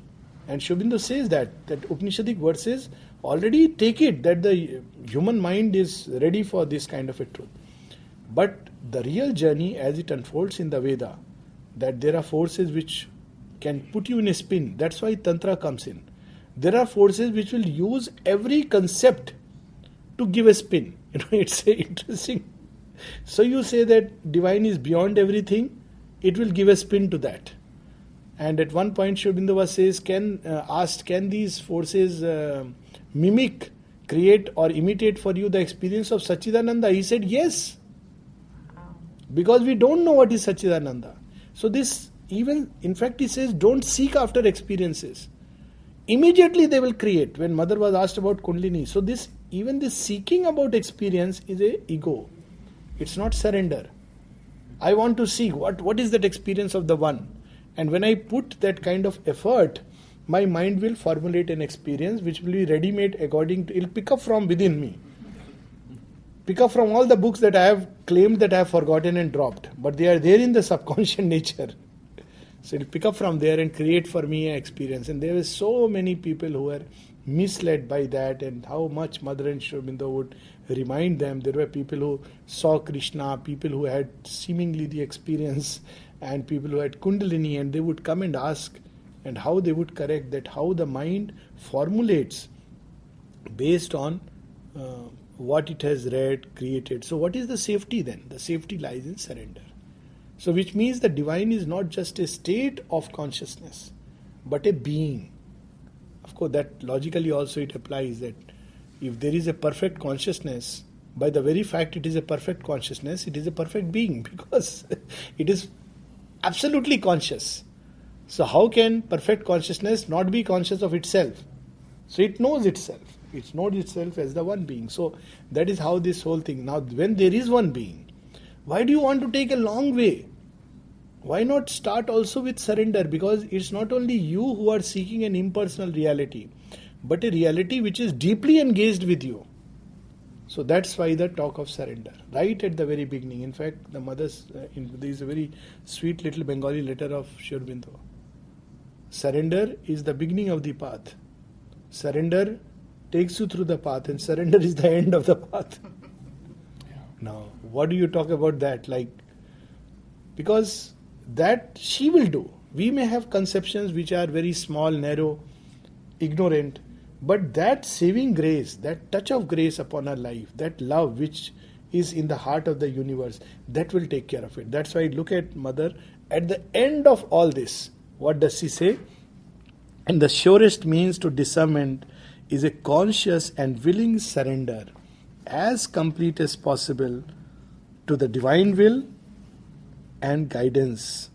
Speaker 1: And Sri Aurobindo says that Upanishadic verses already take it that the human mind is ready for this kind of a truth. But the real journey as it unfolds in the Veda, that there are forces which can put you in a spin. That's why Tantra comes in. There are forces which will use every concept to give a spin. It's interesting. So you say that divine is beyond everything, it will give a spin to that. And at one point Sri Aurobindo says, can these forces mimic, create or imitate for you the experience of Satchidananda? He said yes. Because we don't know what is Satchidananda. So this even, in fact he says, don't seek after experiences. Immediately they will create. When mother was asked about Kundalini. So this seeking about experience is a ego. It's not surrender. I want to see what is that experience of the one. And when I put that kind of effort, my mind will formulate an experience which will be ready-made according to, it'll pick up from within me. Pick up from all the books that I have claimed that I have forgotten and dropped. But they are there in the subconscious nature. So it'll pick up from there and create for me an experience. And there were so many people who were misled by that, and how much Mother and Sri Aurobindo would remind them. There were people who saw Krishna, people who had seemingly the experience, and people who had Kundalini, and they would come and ask, and how they would correct that, how the mind formulates based on what it has read, created. So what is the safety then? The safety lies in surrender. So which means the divine is not just a state of consciousness, but a being. Of course, that logically also it applies that if there is a perfect consciousness, by the very fact it is a perfect consciousness, it is a perfect being, because it is absolutely conscious. So how can perfect consciousness not be conscious of itself? So it knows itself. It knows itself as the one being. So that is how this whole thing. Now when there is one being, why do you want to take a long way? Why not start also with surrender? Because it's not only you who are seeking an impersonal reality, but a reality which is deeply engaged with you. So that's why the talk of surrender, right at the very beginning. In fact, the mother's, there is a very sweet little Bengali letter of Sri Aurobindo. Surrender is the beginning of the path. Surrender takes you through the path, and surrender is the end of the path. Now, what do you talk about that? Because that she will do. We may have conceptions which are very small, narrow, ignorant, but that saving grace, that touch of grace upon our life, that love which is in the heart of the universe, that will take care of it. That's why look at Mother at the end of all this. What does she say? And the surest means to discernment is a conscious and willing surrender, as complete as possible, to the divine will and guidance.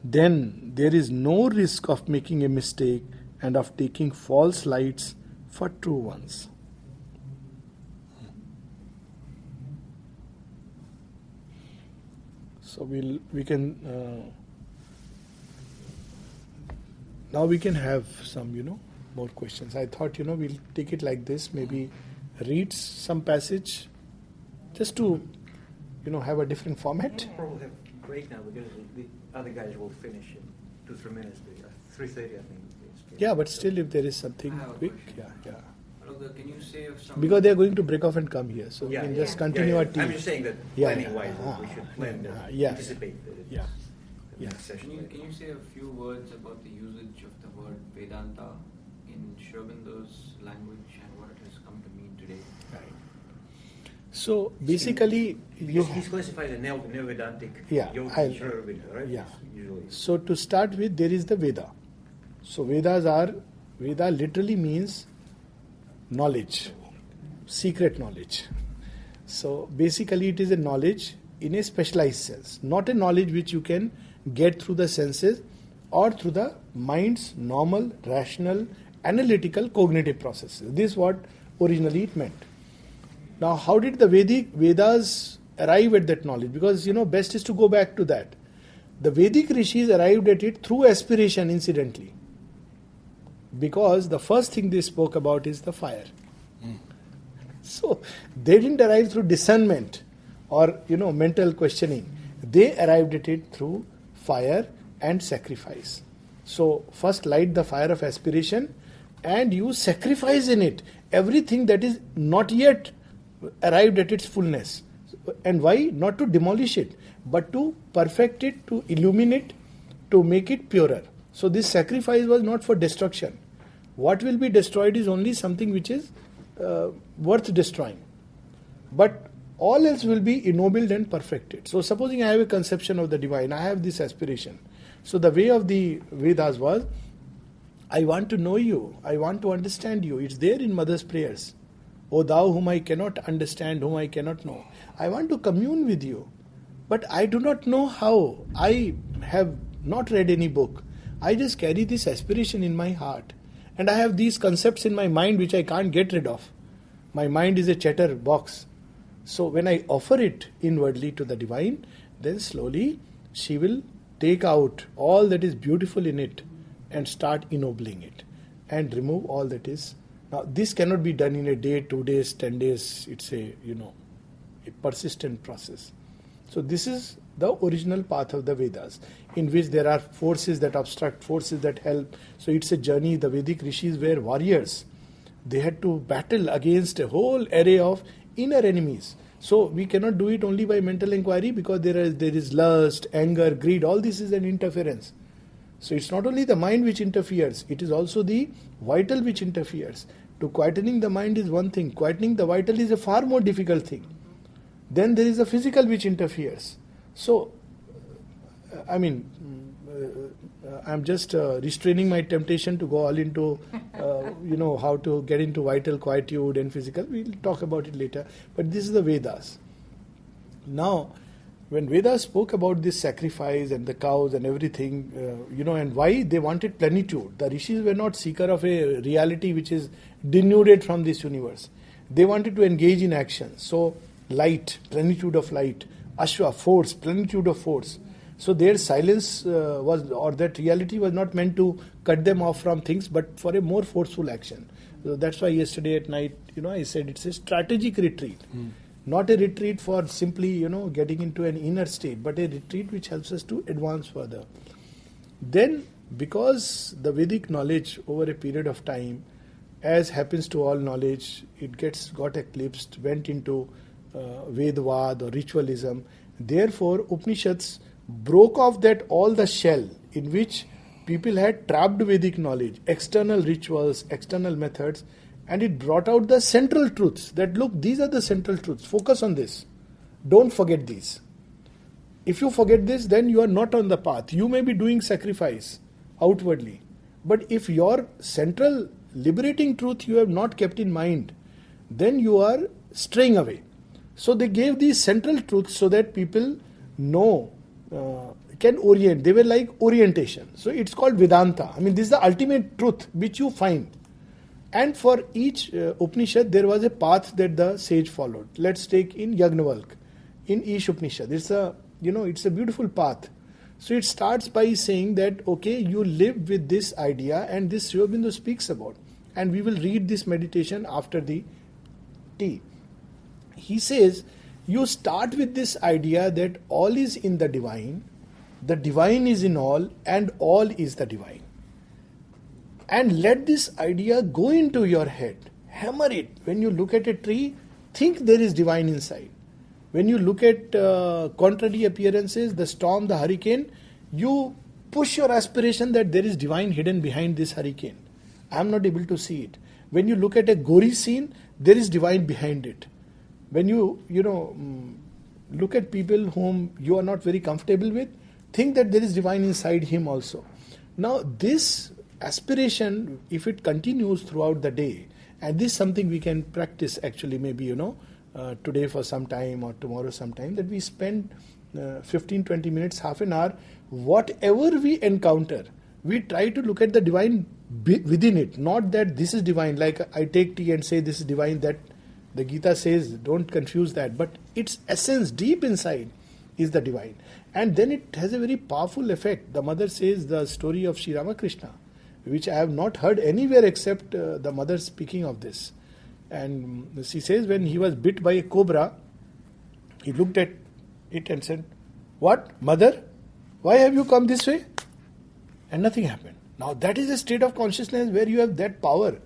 Speaker 1: Then there is no risk of making a mistake and of taking false lights for true ones. So we can now we can have some more questions. I thought we'll take it like this, maybe read some passage just to have a different format.
Speaker 2: We'll have a break now because the other guys will finish in 2-3 minutes. 3:30 I think.
Speaker 1: Yeah, but still if there is something quick, yeah.
Speaker 4: Alok, can you say of some...
Speaker 1: Because they are going to break off and come here, so we can just continue our tea.
Speaker 2: I'm just saying that planning-wise, we should plan anticipate that it's the next session.
Speaker 4: Can you say a few words about the usage of the word Vedanta in Sri Aurobindo's language and what it has come to mean today?
Speaker 1: Right. So basically,
Speaker 2: he's classified as neo-Vedantic yogi, Sri Aurobindo, right?
Speaker 1: Yeah.
Speaker 2: Usually.
Speaker 1: So to start with, there is the Veda. So Veda literally means knowledge, secret knowledge. So basically it is a knowledge in a specialized sense, not a knowledge which you can get through the senses or through the mind's normal, rational, analytical, cognitive processes. This is what originally it meant. Now how did the Vedas arrive at that knowledge? Because best is to go back to that. The Vedic rishis arrived at it through aspiration, incidentally. Because the first thing they spoke about is the fire. So they didn't arrive through discernment or mental questioning. They arrived at it through fire and sacrifice. So first light the fire of aspiration and you sacrifice in it everything that is not yet arrived at its fullness. And why? Not to demolish it, but to perfect it, to illuminate, to make it purer. So this sacrifice was not for destruction. What will be destroyed is only something which is worth destroying. But all else will be ennobled and perfected. So supposing I have a conception of the divine, I have this aspiration. So the way of the Vedas was, I want to know you, I want to understand you. It's there in mother's prayers. O thou whom I cannot understand, whom I cannot know. I want to commune with you. But I do not know how. I have not read any book. I just carry this aspiration in my heart. And I have these concepts in my mind which I can't get rid of. My mind is a chatter box. So when I offer it inwardly to the divine, then slowly she will take out all that is beautiful in it and start ennobling it and remove all that is. Now this cannot be done in a day, 2 days, 10 days. It's a persistent process. So this is the original path of the Vedas, in which there are forces that obstruct, forces that help. So it's a journey. The Vedic rishis were warriors. They had to battle against a whole array of inner enemies. So we cannot do it only by mental inquiry, because there is lust, anger, greed. All this is an interference. So it's not only the mind which interferes, it is also the vital which interferes. To quietening the mind is one thing. Quietening the vital is a far more difficult thing. Then there is the physical which interferes. So, I'm just restraining my temptation to go all into, how to get into vital quietude and physical. We'll talk about it later. But this is the Vedas. Now, when Vedas spoke about this sacrifice and the cows and everything, and why they wanted plenitude. The rishis were not seeker of a reality which is denuded from this universe. They wanted to engage in action. So, light, plenitude of light. Ashwa, force, plenitude of force. So their silence or that reality was not meant to cut them off from things, but for a more forceful action. So that's why yesterday at night, I said it's a strategic retreat. Not a retreat for simply, getting into an inner state, but a retreat which helps us to advance further. Then, because the Vedic knowledge over a period of time, as happens to all knowledge, it got eclipsed, went into Vedavad or ritualism. Therefore, Upanishads broke off that all the shell in which people had trapped Vedic knowledge, external rituals, external methods, and it brought out the central truths. That look, these are the central truths. Focus on this. Don't forget these. If you forget this, then you are not on the path. You may be doing sacrifice outwardly. But if your central liberating truth you have not kept in mind, then you are straying away. So they gave these central truths so that people know, can orient. They were like orientation. So it's called Vedanta. This is the ultimate truth which you find. And for each Upanishad, there was a path that the sage followed. Let's take in Yagnavalk, in each Upanishad. It's a beautiful path. So it starts by saying that, okay, you live with this idea, and this Aurobindo speaks about. And we will read this meditation after the tea. He says, you start with this idea that all is in the divine is in all, and all is the divine. And let this idea go into your head. Hammer it. When you look at a tree, think there is divine inside. When you look at contrary appearances, the storm, the hurricane, you push your aspiration that there is divine hidden behind this hurricane. I am not able to see it. When you look at a gory scene, there is divine behind it. When you look at people whom you are not very comfortable with, think that there is divine inside him also. Now this aspiration, if it continues throughout the day, and this is something we can practice actually maybe, today for some time or tomorrow sometime, that we spend 15-20 minutes, half an hour, whatever we encounter, we try to look at the divine within it. Not that this is divine, like I take tea and say this is divine, that the Gita says, don't confuse that. But its essence deep inside is the divine. And then it has a very powerful effect. The mother says the story of Sri Ramakrishna, which I have not heard anywhere except the mother speaking of this. And she says when he was bit by a cobra, He looked at it and said, "What, mother? Why have you come this way?" And nothing happened. Now that is a state of consciousness where you have that power,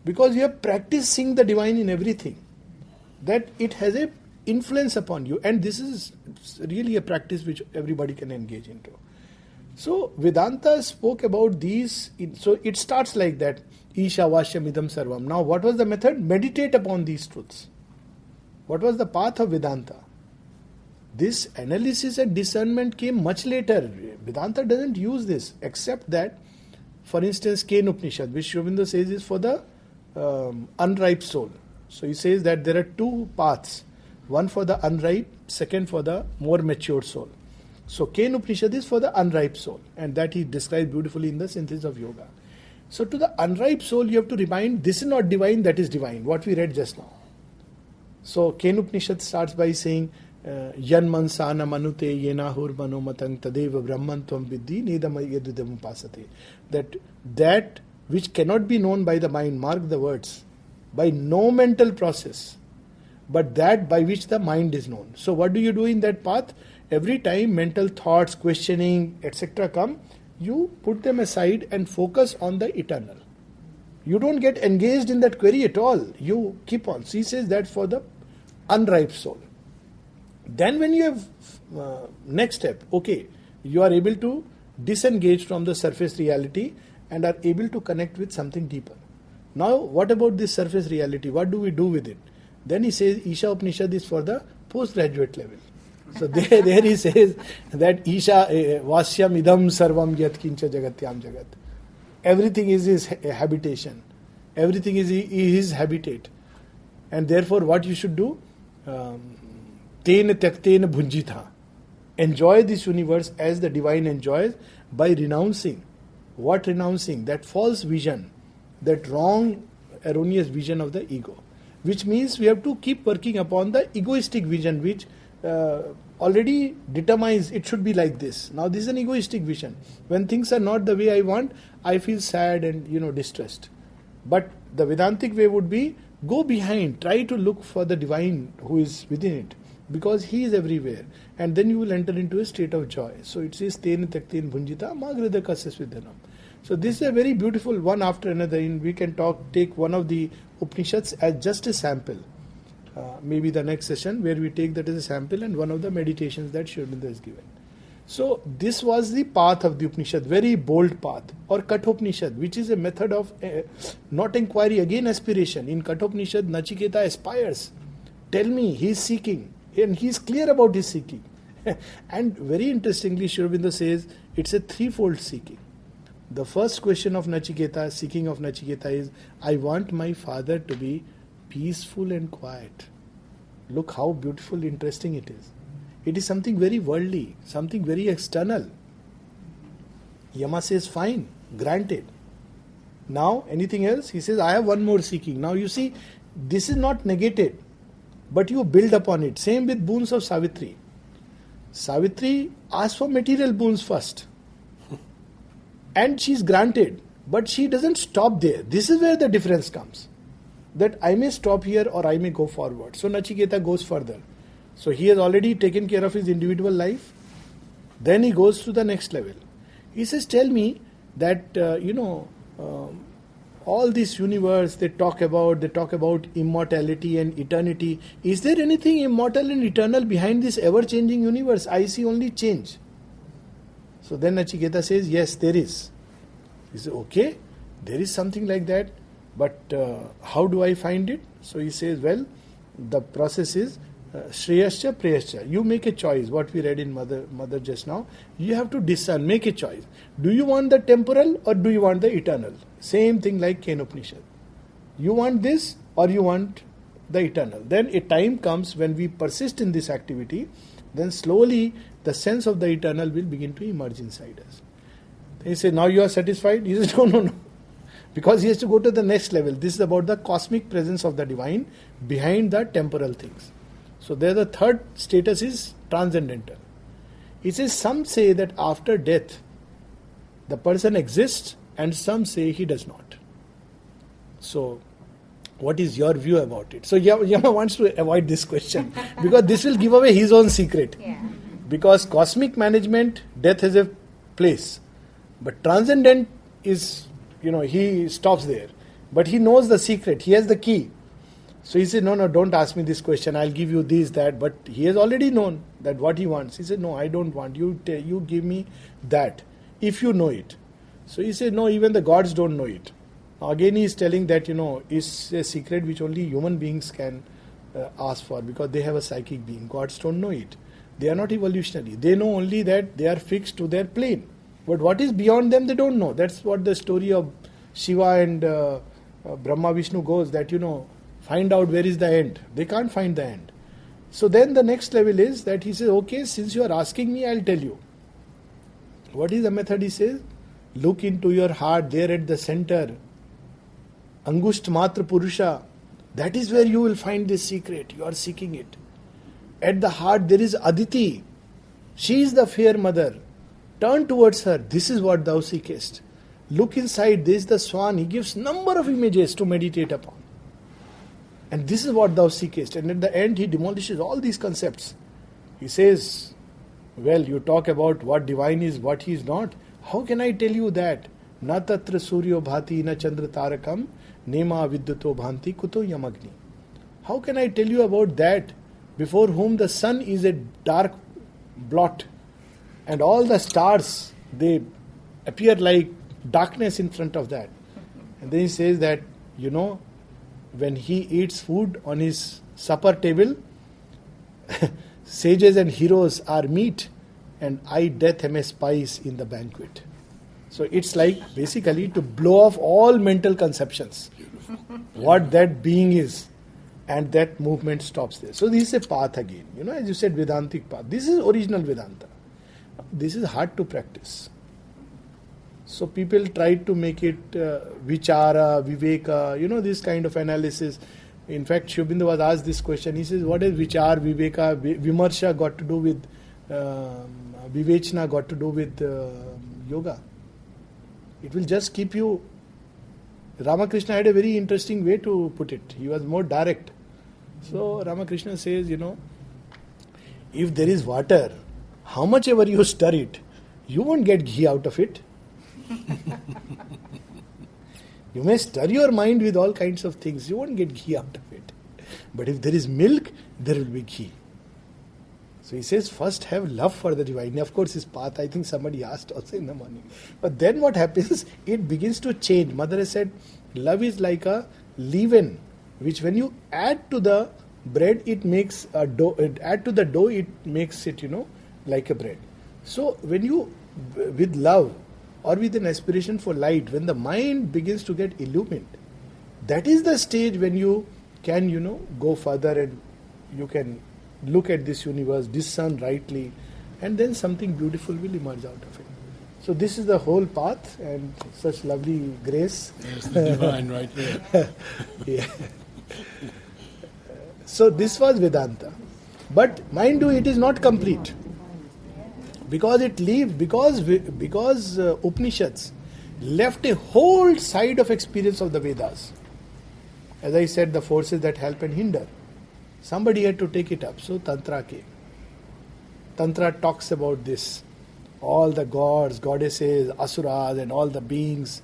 Speaker 1: because you have practiced seeing the divine in everything, that it has a influence upon you. And this is really a practice which everybody can engage into. So Vedanta spoke about these. So it starts like that. Isha Vashyam Idam Sarvam. Now what was the method? Meditate upon these truths. What was the path of Vedanta? This analysis and discernment came much later. Vedanta doesn't use this, except that, for instance, Ken Upanishad, which Aurobindo says is for the unripe soul. So he says that there are two paths, one for the unripe, second for the more mature soul. So Ken Upanishad is for the unripe soul, and that he describes beautifully in the Synthesis of Yoga. So to the unripe soul, you have to remind, this is not divine, that is divine, what we read just now. So Ken Upanishad starts by saying, Yan mansana manute yenahur manomatang tadeva brahmantvam viddhi nedam upasate. That which cannot be known by the mind, mark the words, by no mental process, but that by which the mind is known. So what do you do in that path? Every time mental thoughts, questioning, etc. come, you put them aside and focus on the eternal. You don't get engaged in that query at all. You keep on. So he says that for the unripe soul. Then when you have next step, okay, you are able to disengage from the surface reality and are able to connect with something deeper. Now what about this surface reality? What do we do with it? Then he says Isha Upanishad is for the postgraduate level. So there he says that Isha Vasyam Idam Sarvam Yat Kincha Jagatyam Jagat. Everything is his habitation. Everything is his habitat. And therefore what you should do? Tena Tyaktena Bhunjitha. Enjoy this universe as the divine enjoys by renouncing. What renouncing? That false vision, that wrong, erroneous vision of the ego. Which means we have to keep working upon the egoistic vision which already determines it should be like this. Now this is an egoistic vision. When things are not the way I want, I feel sad and distressed. But the Vedantic way would be, go behind, try to look for the divine who is within it, because he is everywhere, and then you will enter into a state of joy. So it says Tena Takten Bhunjita Magrada Kasasvidhanam. So this is a very beautiful one after another. We can take one of the Upanishads as just a sample. Maybe the next session where we take that as a sample and one of the meditations that Aurobindo has given. So this was the path of the Upanishad, very bold path. Or Kathopanishad, which is a method of not inquiry, again aspiration. In Kathopanishad, Nachiketa aspires. Tell me, he is seeking. And he is clear about his seeking. And very interestingly, Aurobindo says it's a threefold seeking. The first question of Nachiketa, seeking of Nachiketa is, I want my father to be peaceful and quiet. Look how beautiful, interesting it is. It is something very worldly, something very external. Yama says, fine, granted. Now, anything else? He says, I have one more seeking. Now you see, this is not negated, but you build upon it. Same with boons of Savitri. Savitri asks for material boons first. And she is granted. But she doesn't stop there. This is where the difference comes. That I may stop here or I may go forward. So Nachiketa goes further. So he has already taken care of his individual life. Then he goes to the next level. He says, tell me that, all this universe they talk about immortality and eternity. Is there anything immortal and eternal behind this ever-changing universe? I see only change. So then Nachiketa says, yes, there is. He says, okay, there is something like that, but how do I find it? So he says, well, the process is Shreyascha Preyascha. You make a choice, what we read in Mother just now. You have to discern, make a choice. Do you want the temporal or do you want the eternal? Same thing like Ken Upanishad. You want this or you want the eternal. Then a time comes when we persist in this activity, then slowly the sense of the eternal will begin to emerge inside us. He says, now you are satisfied? He says, no. Because he has to go to the next level. This is about the cosmic presence of the divine behind the temporal things. So there the third status is transcendental. He says, some say that after death the person exists and some say he does not. So What is your view about it? So Yama wants to avoid this question because this will give away his own secret.
Speaker 5: Yeah.
Speaker 1: Because cosmic management, death has a place. But transcendent is, he stops there. But he knows the secret. He has the key. So he said, no, don't ask me this question. I'll give you this, that. But he has already known that what he wants. He said, no, I don't want. You give me that, if you know it. So he said, no, even the gods don't know it. Again he is telling that, it's a secret which only human beings can ask for because they have a psychic being. Gods don't know it. They are not evolutionary. They know only that they are fixed to their plane. But what is beyond them, they don't know. That's what the story of Shiva and Brahma Vishnu goes, that, find out where is the end. They can't find the end. So then the next level is that he says, okay, since you are asking me, I'll tell you. What is the method? He says, look into your heart there at the center. Angusht Matra Purusha. That is where you will find this secret. You are seeking it. At the heart there is Aditi. She is the fair mother. Turn towards her. This is what thou seekest. Look inside. This is the swan. He gives number of images to meditate upon. And this is what thou seekest. And at the end he demolishes all these concepts. He says, well, you talk about what divine is, what he is not. How can I tell you that? Na tatra suryo bhati na chandra tarakam nema vidyato bhanti kuto yamagni. How can I tell you about that before whom the sun is a dark blot and all the stars, they appear like darkness in front of that. And then he says that, when he eats food on his supper table, sages and heroes are meat and I, death, am a spice in the banquet. So it's like basically to blow off all mental conceptions. What that being is. And that movement stops there. So this is a path again. As you said, Vedantic path. This is original Vedanta. This is hard to practice. So people try to make it vichara, viveka, this kind of analysis. In fact, Aurobindo was asked this question. He says, what has vichar, viveka, vimarsha got to do with vivechana, got to do with yoga? It will just keep you. Ramakrishna had a very interesting way to put it. He was more direct. So Ramakrishna says, if there is water, how much ever you stir it, you won't get ghee out of it. You may stir your mind with all kinds of things, you won't get ghee out of it. But if there is milk, there will be ghee. So he says, first have love for the divine. Of course, his path, I think somebody asked also in the morning. But then what happens? It begins to change. Mother has said, love is like a leaven, which when you add to the bread, it makes a dough. Add to the dough, it makes it, like a bread. So when you, with love or with an aspiration for light, when the mind begins to get illumined, that is the stage when you can, go further and you can look at this universe, discern rightly, and then something beautiful will emerge out of it. So this is the whole path, and such lovely grace.
Speaker 3: There's the divine right there.
Speaker 1: Yeah. So this was Vedanta. But mind you, it is not complete. Because it leaves, because Upanishads left a whole side of experience of the Vedas. As I said, the forces that help and hinder. Somebody had to take it up. So Tantra came. Tantra talks about this. All the gods, goddesses, asuras and all the beings.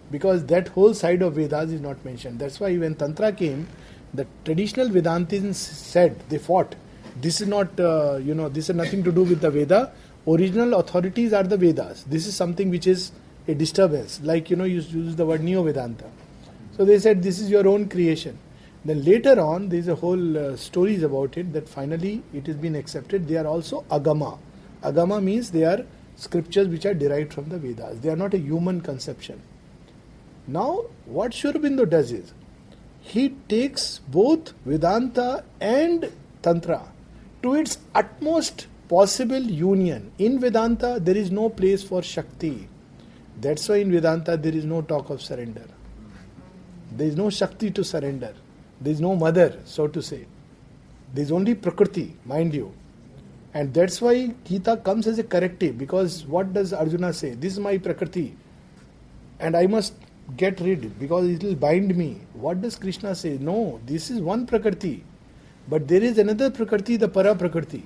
Speaker 1: Because that whole side of Vedas is not mentioned. That's why when Tantra came, the traditional Vedantisms said, they fought. This is not, this has nothing to do with the Veda. Original authorities are the Vedas. This is something which is a disturbance. Like, you use the word Neo-Vedanta. So they said, this is your own creation. Then later on, there is a whole stories about it that finally it has been accepted. They are also agama. Agama means they are scriptures which are derived from the Vedas. They are not a human conception. Now, what Sri Aurobindo does is, he takes both Vedanta and Tantra to its utmost possible union. In Vedanta, there is no place for Shakti. That's why in Vedanta, there is no talk of surrender. There is no Shakti to surrender. There is no mother, so to say. There is only Prakriti, mind you. And that's why Gita comes as a corrective, because what does Arjuna say? This is my Prakriti. And I must get rid because it will bind me. What does Krishna say? No, this is one Prakriti. But there is another Prakriti, the Para Prakriti.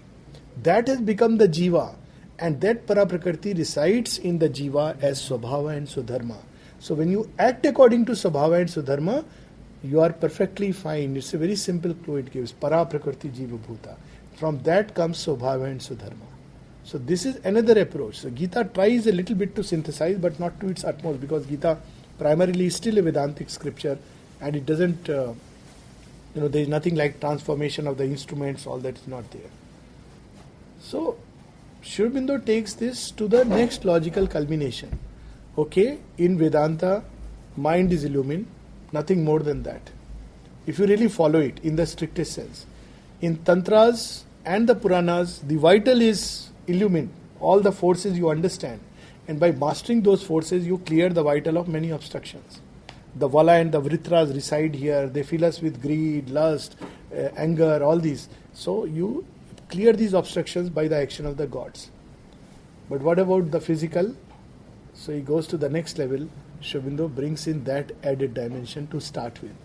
Speaker 1: That has become the Jiva. And that Para Prakriti resides in the Jiva as Swabhava and Sudharma. So when you act according to Swabhava and Sudharma, you are perfectly fine. It's a very simple clue it gives. Para Prakriti Jiva Bhuta. From that comes Swabhava and Sudharma. So this is another approach. So Gita tries a little bit to synthesize, but not to its utmost, because Gita primarily is still a Vedantic scripture, and it doesn't, there is nothing like transformation of the instruments, all that is not there. So Sri Aurobindo takes this to the next logical culmination. Okay, in Vedanta, mind is illumined, nothing more than that. If you really follow it in the strictest sense. In Tantras and the Puranas, the vital is illumined, all the forces you understand. And by mastering those forces, you clear the vital of many obstructions. The Vala and the Vritras reside here. They fill us with greed, lust, anger, all these. So you clear these obstructions by the action of the gods. But what about the physical? So he goes to the next level. Sri Aurobindo brings in that added dimension to start with.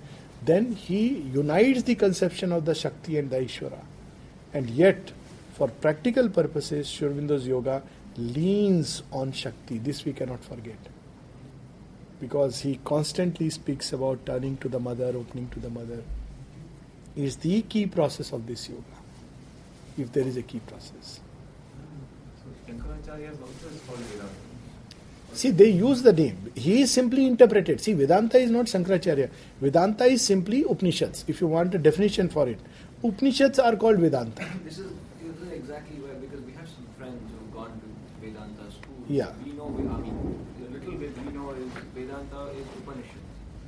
Speaker 1: Then he unites the conception of the Shakti and the Ishvara. And yet, for practical purposes, Sri Aurobindo's yoga leans on Shakti. This we cannot forget. Because he constantly speaks about turning to the mother, opening to the mother. Is the key process of this yoga. If there is a key process.
Speaker 2: So Shankaracharya also is called Vedanta.
Speaker 1: See, they use the name. He is simply interpreted. See, Vedanta is not Shankaracharya. Vedanta is simply Upanishads. If you want a definition for it. Upanishads are called Vedanta.
Speaker 4: This is exactly where, because we have some friends who have gone to Vedanta school.
Speaker 1: Yeah.
Speaker 4: We know, a little bit we know is Vedanta is Upanishad.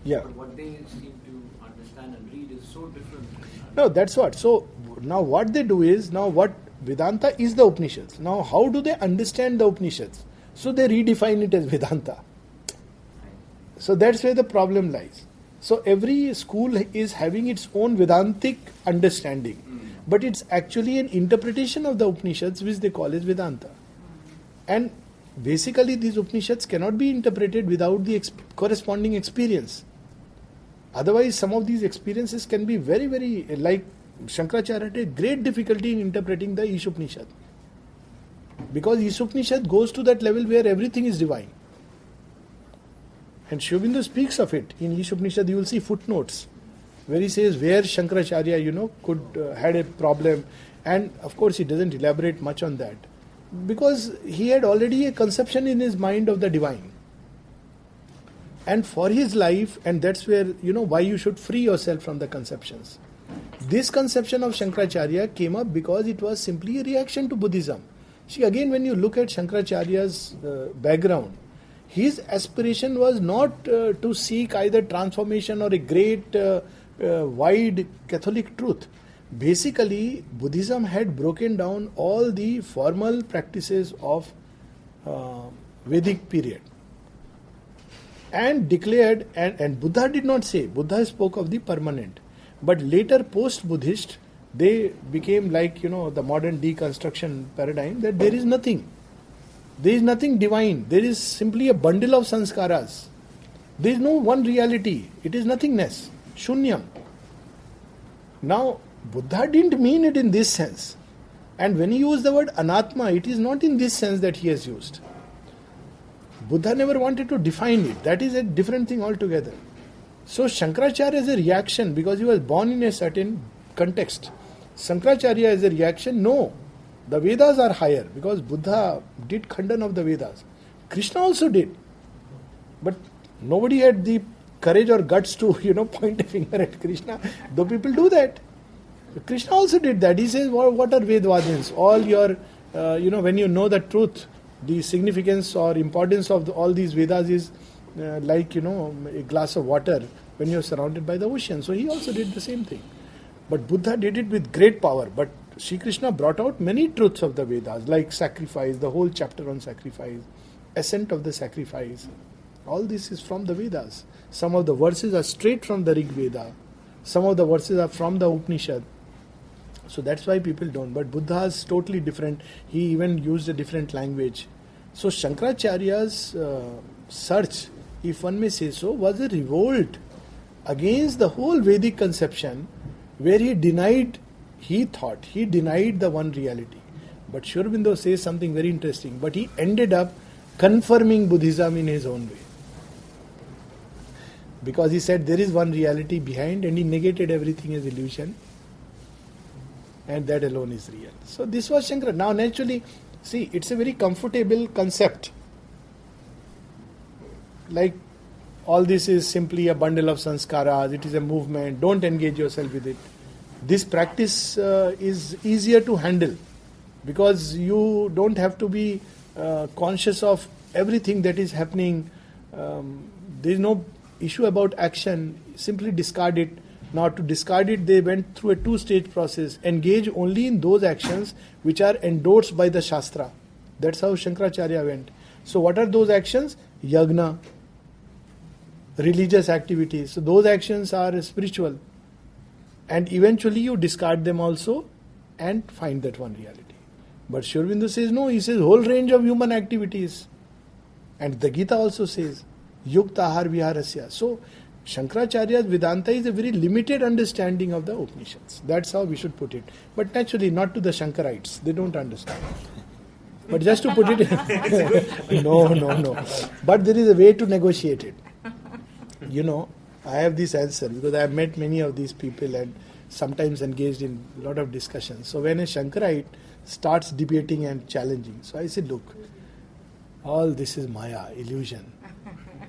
Speaker 1: Yeah.
Speaker 4: But what they seem to understand and read is so different.
Speaker 1: No, that's what. So, now what they do is, now what Vedanta is the Upanishads. Now, how do they understand the Upanishads? So they redefine it as Vedanta. So that's where the problem lies. So every school is having its own Vedantic understanding. But it's actually an interpretation of the Upanishads which they call as Vedanta. And basically these Upanishads cannot be interpreted without the corresponding experience. Otherwise some of these experiences can be very, very, like Shankaracharya had great difficulty in interpreting the Ishopanishad. Because Ishopanishad goes to that level where everything is divine. And Sri Aurobindo speaks of it. In Ishopanishad you will see footnotes where he says where Shankaracharya, could had a problem. And of course he doesn't elaborate much on that. Because he had already a conception in his mind of the divine. And for his life, and that's where, why you should free yourself from the conceptions. This conception of Shankaracharya came up because it was simply a reaction to Buddhism. See, again, when you look at Shankaracharya's background, his aspiration was not to seek either transformation or a great, wide Catholic truth. Basically, Buddhism had broken down all the formal practices of Vedic period and declared, and Buddha did not say, Buddha spoke of the permanent. But later, post-Buddhist, they became like, the modern deconstruction paradigm, that there is nothing. There is nothing divine. There is simply a bundle of sanskaras. There is no one reality. It is nothingness. Shunyam. Now, Buddha didn't mean it in this sense. And when he used the word anatma, it is not in this sense that he has used. Buddha never wanted to define it. That is a different thing altogether. So Shankaracharya is a reaction because he was born in a certain context. Shankaracharya is a reaction. No, the Vedas are higher because Buddha did khandan of the Vedas. Krishna also did. But nobody had the courage or guts to, point a finger at Krishna. Though people do that. Krishna also did that. He says, what are Vedvadins? All your, when you know the truth, the significance or importance of all these Vedas is like, a glass of water when you're surrounded by the ocean. So he also did the same thing. But Buddha did it with great power. But Sri Krishna brought out many truths of the Vedas, like sacrifice, the whole chapter on sacrifice, ascent of the sacrifice. All this is from the Vedas. Some of the verses are straight from the Rig Veda. Some of the verses are from the Upanishad. So that's why people don't. But Buddha is totally different. He even used a different language. So Shankaracharya's search if one may say so, was a revolt against the whole Vedic conception, where he denied the one reality. But Sri Aurobindo says something very interesting, but he ended up confirming Buddhism in his own way. Because he said there is one reality behind, and he negated everything as illusion, and that alone is real. So this was Shankara. Now naturally, see, it's a very comfortable concept. Like, all this is simply a bundle of sanskaras, it is a movement, don't engage yourself with it. This practice is easier to handle, because you don't have to be conscious of everything that is happening. There is no issue about action, simply discard it. Now to discard it, they went through a two-stage process. Engage only in those actions which are endorsed by the Shastra. That's how Shankaracharya went. So what are those actions? Yagna, religious activities. So those actions are spiritual. And eventually you discard them also and find that one reality. But Sri Aurobindo says no, he says whole range of human activities. And the Gita also says, Yukta Ahar Viharasya. So Shankaracharya's Vedanta is a very limited understanding of the Upanishads. That's how we should put it. But naturally not to the Shankarites. They don't understand. But just to put it... No. But there is a way to negotiate it. I have this answer because I have met many of these people and sometimes engaged in a lot of discussions. So when a Shankarite starts debating and challenging, so I say, look, all this is Maya, illusion.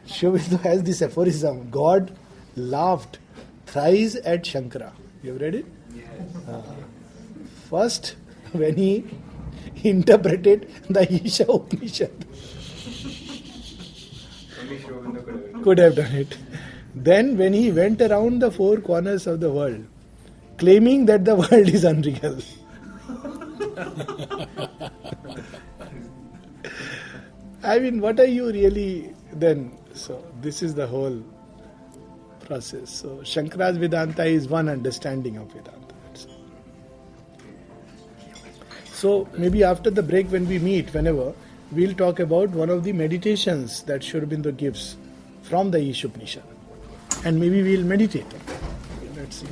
Speaker 1: Sri Aurobindo has this aphorism, God laughed thrice at Shankara. You have read it?
Speaker 4: Yes.
Speaker 1: First, when he interpreted the Isha Upanishad.
Speaker 4: Only Sri Aurobindo
Speaker 1: Could have done it. Then when he went around the four corners of the world, claiming that the world is unreal. I mean, what are you really then? So this is the whole process. So Shankara's Vedanta is one understanding of Vedanta. That's all. So maybe after the break when we meet, whenever, we'll talk about one of the meditations that Sri Aurobindo gives from the Isha Upanishad. And maybe we'll meditate. Let's see.